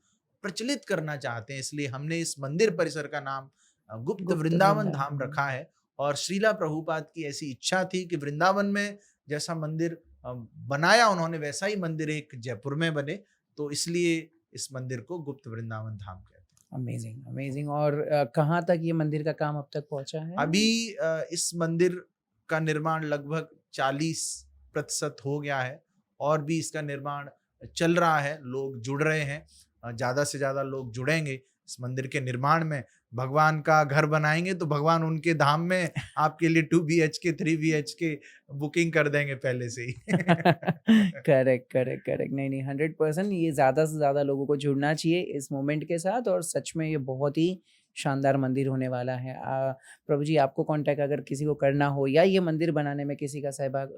प्रचलित करना चाहते हैं, इसलिए हमने इस मंदिर परिसर का नाम गुप्त वृंदावन धाम रखा है। और श्रीला प्रभुपाद की ऐसी इच्छा थी कि वृंदावन में जैसा मंदिर बनाया उन्होंने वैसा ही मंदिर एक जयपुर में बने, तो इसलिए इस मंदिर को गुप्त वृंदावन धाम कहते हैं। Amazing amazing. और कहाँ तक ये मंदिर का काम अब तक पहुंचा है? अभी इस मंदिर का निर्माण लगभग 40% हो गया है और भी इसका निर्माण चल रहा है, लोग जुड़ रहे हैं, ज़्यादा से ज़्यादा लोग जुड़ेंगे इस मंदिर के निर्माण में। भगवान का घर बनाएंगे तो भगवान उनके धाम में आपके लिए 2 BHK 3 BHK बुकिंग कर देंगे पहले से ही। Correct correct correct. नहीं नहीं, 100% ये ज़्यादा से ज़्यादा लोगों को जुड़ना चाहिए इस मोमेंट के साथ, और सच में ये बहुत ही शानदार मंदिर होने वाला है। प्रभु जी, आपको कांटेक्ट अगर किसी को करना हो या ये मंदिर बनाने में किसी का सहभाग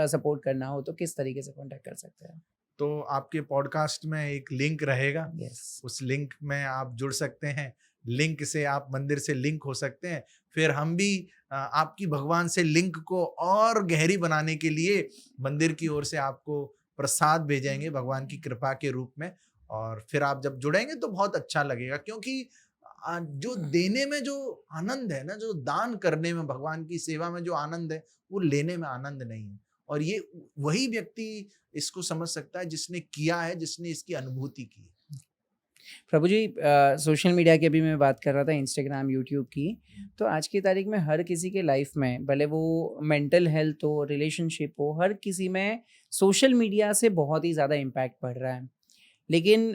सपोर्ट करना हो, तो किस तरीके से कांटेक्ट कर सकते हैं? तो आपके पॉडकास्ट में एक लिंक रहेगा, यस। उस लिंक में आप जुड़ सकते हैं, लिंक से आप मंदिर से लिंक हो सकते हैं। फिर हम भी आपकी भगवान से लिंक को और गहरी बनाने के लिए मंदिर की ओर से आपको प्रसाद भेजेंगे भगवान की कृपा के रूप में, और फिर आप जब जुड़ेंगे तो बहुत अच्छा लगेगा, क्योंकि जो देने में जो आनंद है ना, जो दान करने में, भगवान की सेवा में जो आनंद है, वो लेने में आनंद नहीं है। और ये वही व्यक्ति इसको समझ सकता है जिसने किया है, जिसने इसकी अनुभूति की है। प्रभु जी, सोशल मीडिया की अभी मैं बात कर रहा था, इंस्टाग्राम, यूट्यूब की, तो आज की तारीख में हर किसी के लाइफ में, भले वो मेंटल हेल्थ हो, रिलेशनशिप हो, हर किसी में सोशल मीडिया से बहुत ही ज़्यादा इम्पैक्ट पड़ रहा है। लेकिन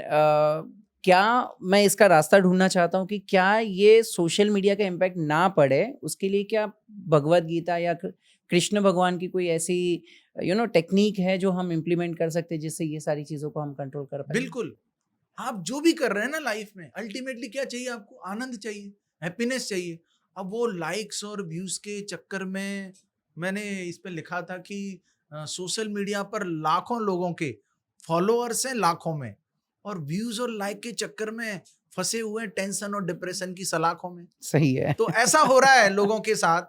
क्या मैं इसका रास्ता ढूंढना चाहता हूँ कि क्या ये सोशल मीडिया का इम्पैक्ट ना पड़े, उसके लिए क्या भगवत गीता या कृष्ण भगवान की कोई ऐसी टेक्निक है जो हम इम्प्लीमेंट कर सकते हैं जिससे ये सारी चीज़ों को हम कंट्रोल कर पाए? बिल्कुल। आप जो भी कर रहे हैं ना लाइफ में, अल्टीमेटली क्या चाहिए आपको? आनंद चाहिए, हैप्पीनेस चाहिए। अब वो लाइक्स और व्यूज के चक्कर में, मैंने इस पे लिखा था कि सोशल मीडिया पर लाखों लोगों के फॉलोअर्स हैं, लाखों में, और व्यूज और लाइक के चक्कर में फंसे हुए हैं टेंशन और डिप्रेशन की सलाखों में। सही है। तो ऐसा हो रहा है लोगों के साथ,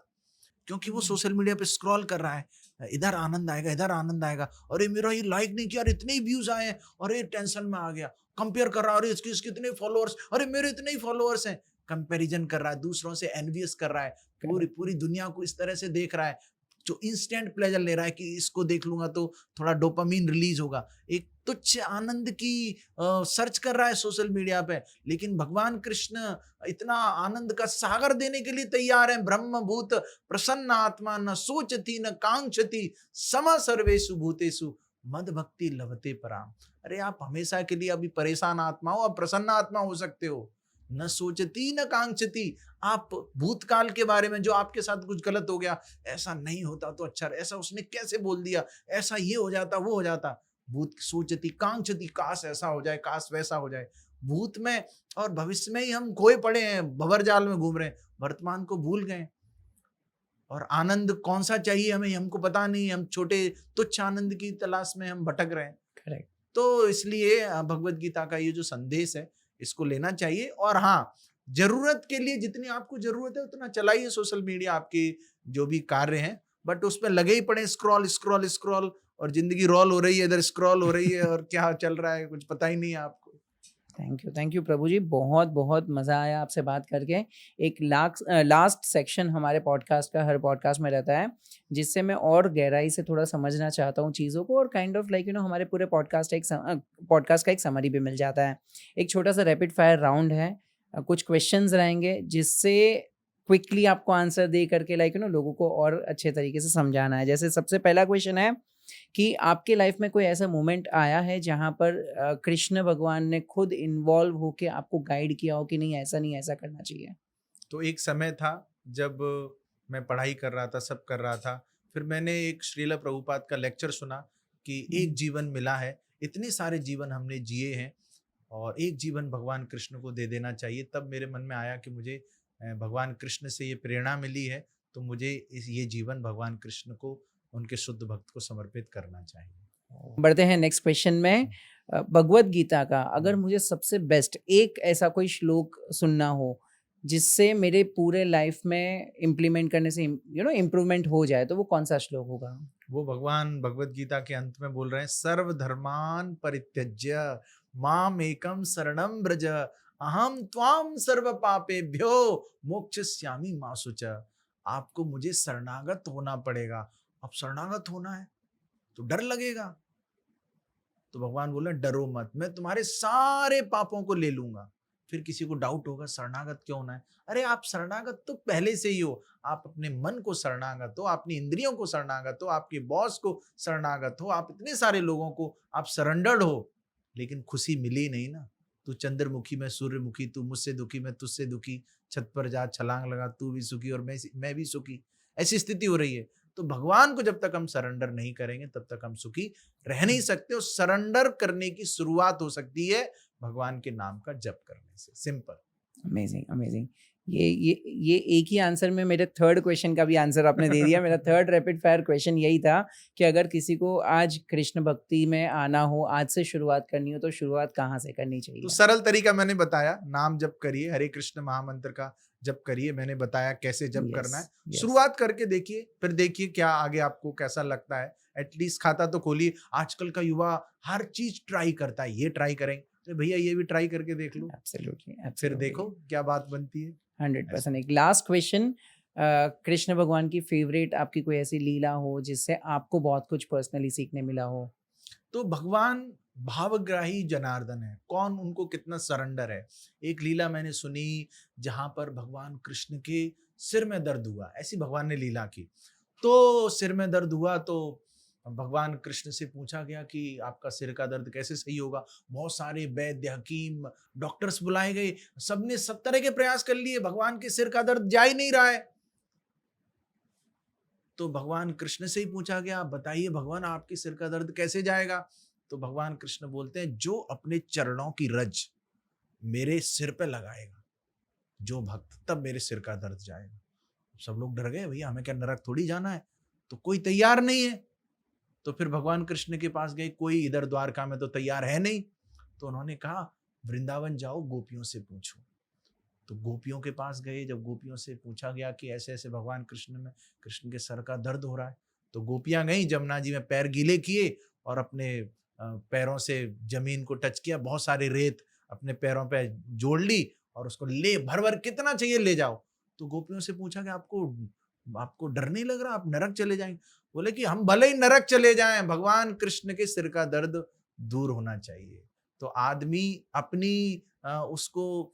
क्योंकि वो सोशल मीडिया पे स्क्रॉल कर रहा है, इधर आनंद आएगा, इधर आनंद आएगा, अरे मेरा ये लाइक नहीं किया, अरे इतने ही व्यूज आए हैं, अरे टेंशन में आ गया, कंपेयर कर रहा है, अरे इसके इतने फॉलोअर्स, अरे मेरे इतने ही फॉलोअर्स हैं, कंपैरिजन कर रहा है, दूसरों से एनवियस कर रहा है, पूरी पूरी दुनिया को इस तरह से देख रहा है, जो इंस्टेंट प्लेजर ले रहा है कि इसको देख लूंगा तो थोड़ा डोपामीन रिलीज होगा, एक तुच्छ आनंद की सर्च कर रहा है सोशल मीडिया पे। लेकिन भगवान कृष्ण इतना आनंद का सागर देने के लिए तैयार है, ब्रह्मभूत प्रसन्न आत्मा, न सोचती न कांक्षति, सम सर्वेषु भूतेषु मद भक्ति लभते पराम। अरे आप हमेशा के लिए अभी परेशान आत्मा हो, आप प्रसन्न आत्मा हो सकते हो। न सोचती न कांक्षती, आप भूतकाल के बारे में, जो आपके साथ कुछ गलत हो गया, ऐसा नहीं होता तो अच्छा, ऐसा उसने कैसे बोल दिया, ऐसा ये हो जाता, वो हो जाता। भूत सोचती कांक्षती, काश ऐसा हो जाए, काश वैसा हो जाए। भूत में और भविष्य में ही हम खोए पड़े हैं, भंवर जाल में घूम रहे हैं, वर्तमान को भूल गए। और आनंद कौन सा चाहिए हमें, हमको पता नहीं, हम छोटे तुच्छ आनंद की तलाश में हम भटक रहे हैं। करेक्ट। तो इसलिए भगवत गीता का ये जो संदेश है, इसको लेना चाहिए। और हाँ, जरूरत के लिए जितनी आपको जरूरत है उतना चलाइए सोशल मीडिया, आपके जो भी कार्य हैं, बट उस पर लगे ही पड़े, स्क्रॉल स्क्रॉल स्क्रॉल, और जिंदगी रोल हो रही है, इधर स्क्रॉल हो रही है, और क्या चल रहा है कुछ पता ही नहीं है आपको। थैंक यू प्रभु जी, बहुत बहुत मज़ा आया आपसे बात करके। एक लास्ट सेक्शन हमारे पॉडकास्ट का हर पॉडकास्ट में रहता है, जिससे मैं और गहराई से थोड़ा समझना चाहता हूँ चीज़ों को, और काइंड ऑफ लाइक हमारे पूरे पॉडकास्ट का एक समरी भी मिल जाता है। एक छोटा सा रैपिड फायर राउंड है, कुछ क्वेश्चंस रहेंगे जिससे क्विकली आपको आंसर दे करके लोगों को और अच्छे तरीके से समझाना है। जैसे सबसे पहला क्वेश्चन है कि आपके लाइफ में कोई ऐसा मोमेंट आया है जहाँ पर कृष्ण भगवान ने खुद इन्वॉल्व होके आपको गाइड किया हो कि नहीं, ऐसा नहीं, ऐसा करना चाहिए? तो एक समय था जब मैं पढ़ाई कर रहा था, सब कर रहा था, फिर मैंने एक श्रील प्रभुपाद का लेक्चर सुना कि एक जीवन मिला है, इतने सारे जीवन हमने जिए हैं, और एक जीवन भगवान कृष्ण को दे देना चाहिए। तब मेरे मन में आया कि मुझे भगवान कृष्ण से ये प्रेरणा मिली है, तो मुझे ये जीवन भगवान कृष्ण को, उनके शुद्ध भक्त को समर्पित करना चाहिए। बढ़ते हैं नेक्स्ट क्वेश्चन में। भगवत गीता का अगर मुझे सबसे बेस्ट एक ऐसा कोई श्लोक सुनना हो जिससे मेरे पूरे लाइफ में इम्प्लीमेंट करने से इम्प्रूवमेंट हो जाए, तो वो कौन सा श्लोक होगा? वो भगवान भगवत गीता के अंत में बोल रहे हैं, सर्वधर्मान परित्यज्य माम एकम शरणम ब्रज, अहम त्वाम सर्व पापेभ्यो मोक्षयिष्यामि मा शुच। आपको मुझे शरणागत होना पड़ेगा। अब शरणागत होना है, तो डर लगेगा। तो भगवान बोले डरो मत, मैं तुम्हारे सारे पापों को ले लूंगा। फिर किसी को डाउट होगा शरणागत क्यों होना है? अरे आप शरणागत तो पहले से ही हो। आप अपने मन को शरणागत हो, अपनी इंद्रियों को शरणागत हो, आपके बॉस को शरणागत हो, आप इतने सारे लोगों को आप सरेंडर्ड हो, लेकिन खुशी मिली नहीं ना। तू चंद्रमुखी, मैं सूर्यमुखी, तू मुझसे दुखी, मैं तुझसे दुखी, छत पर जा छलांग लगा, तू भी सुखी और मैं भी सुखी। ऐसी स्थिति हो रही है। तो भगवान को जब तक हम सरेंडर नहीं करेंगे तब तक हम सुखी रह नहीं सकते। और सरेंडर करने की शुरुआत हो सकती है भगवान के नाम का जप करने से। सिंपल। Amazing, amazing. ये एक ही आंसर में मेरे थर्ड क्वेश्चन का भी आंसर आपने दे दिया। मेरा थर्ड रैपिड फायर क्वेश्चन यही था कि अगर किसी को आज कृष्ण भक्ति में आना हो, आज से शुरुआत करनी हो, तो शुरुआत कहाँ से करनी चाहिए? तो सरल तरीका मैंने बताया, नाम जप करिए, हरे कृष्ण महामंत्र का जप करिए। मैंने बताया कैसे जप करना है। शुरुआत करके देखिए, फिर देखिए क्या आगे आपको कैसा लगता है। एटलीस्ट खाता तो खोलिए। आजकल का युवा हर चीज ट्राई करता है, ये ट्राई करेंगे तो भैया ये भी ट्राई करके देख लो। एब्सोल्युटली, फिर देखो क्या बात बनती है। 100%। एक लास्ट क्वेश्चन, कृष्ण भगवान की फेवरेट आपकी कोई ऐसी लीला हो जिससे आपको बहुत कुछ पर्सनली सीखने मिला हो? तो भगवान भावग्राही जनार्दन है, कौन उनको कितना सरेंडर है। एक लीला मैंने सुनी जहां पर भगवान कृष्ण के सिर में दर्द हुआ, ऐसी भगवान ने लीला की। तो सिर में दर्द हुआ तो भगवान कृष्ण से पूछा गया कि आपका सिर का दर्द कैसे सही होगा। बहुत सारे वैद्य, हकीम, डॉक्टर्स बुलाए गए, सबने सब तरह के प्रयास कर लिए, भगवान के सिर का दर्द जा ही नहीं रहा है। तो भगवान कृष्ण से ही पूछा गया, बताइए भगवान आपके सिर का दर्द कैसे जाएगा? तो भगवान कृष्ण बोलते हैं, जो अपने चरणों की रज मेरे सिर पे लगाएगा जो भक्त, तब मेरे सिर का दर्द जाएगा। सब लोग डर गए, भैया हमें क्या नरक थोड़ी जाना है। तो कोई तैयार नहीं है। तो फिर भगवान कृष्ण के पास गए, कोई इधर द्वारका में तो तैयार है नहीं। तो उन्होंने कहा वृंदावन जाओ, गोपियों से पूछो। तो गोपियों के पास गए। जब गोपियों से पूछा गया कि ऐसे ऐसे भगवान कृष्ण के सर का दर्द हो रहा है, तो गोपियां गई, जमुना जी में पैर गीले किए और अपने पैरों से जमीन को टच किया, बहुत सारी रेत अपने पैरों पे जोड़ ली और उसको ले भर भर, कितना चाहिए ले जाओ। तो गोपियों से पूछा कि आपको डर नहीं लग रहा, आप नरक चले जाएंगे? बोले कि हम भले ही नरक चले जाएं, भगवान कृष्ण के सिर का दर्द दूर होना चाहिए। तो आदमी अपनी उसको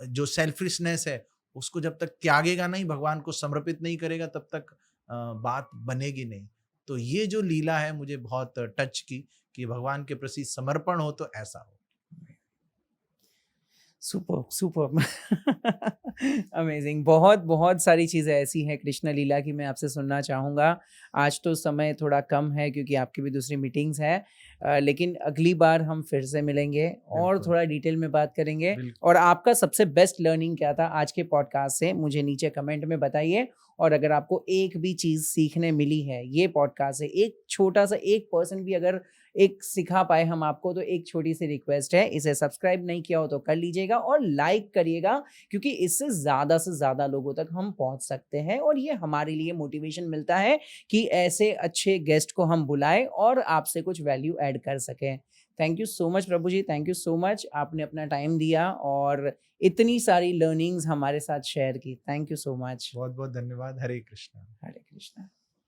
जो सेल्फिशनेस है उसको जब तक त्यागेगा नहीं, भगवान को समर्पित नहीं करेगा, तब तक बात बनेगी नहीं। तो ये जो लीला है मुझे बहुत टच की कि भगवान के प्रति समर्पण हो तो ऐसा हो। Super super amazing. बहुत बहुत सारी चीज़ें ऐसी हैं कृष्ण लीला की, मैं आपसे सुनना चाहूँगा। आज तो समय थोड़ा कम है क्योंकि आपकी भी दूसरी मीटिंग्स है, लेकिन अगली बार हम फिर से मिलेंगे और थोड़ा डिटेल में बात करेंगे। और आपका सबसे बेस्ट लर्निंग क्या था आज के पॉडकास्ट से, मुझे नीचे कमेंट में बताइए। और अगर आपको एक भी चीज़ सीखने मिली है ये पॉडकास्ट से, एक छोटा सा 1% भी अगर एक सिखा पाए हम आपको, तो एक छोटी सी रिक्वेस्ट है, इसे सब्सक्राइब नहीं किया हो तो कर लीजिएगा और लाइक करिएगा, क्योंकि इससे ज़्यादा से ज़्यादा लोगों तक हम पहुंच सकते हैं और ये हमारे लिए मोटिवेशन मिलता है कि ऐसे अच्छे गेस्ट को हम बुलाएं और आपसे कुछ वैल्यू ऐड कर सकें। Thank you so much Prabhu ji, thank you so much, आपने अपना टाइम दिया और इतनी सारी लर्निंग्स हमारे साथ शेयर की। Thank you so much. बहुत बहुत धन्यवाद। हरे कृष्णा। हरे कृष्णा।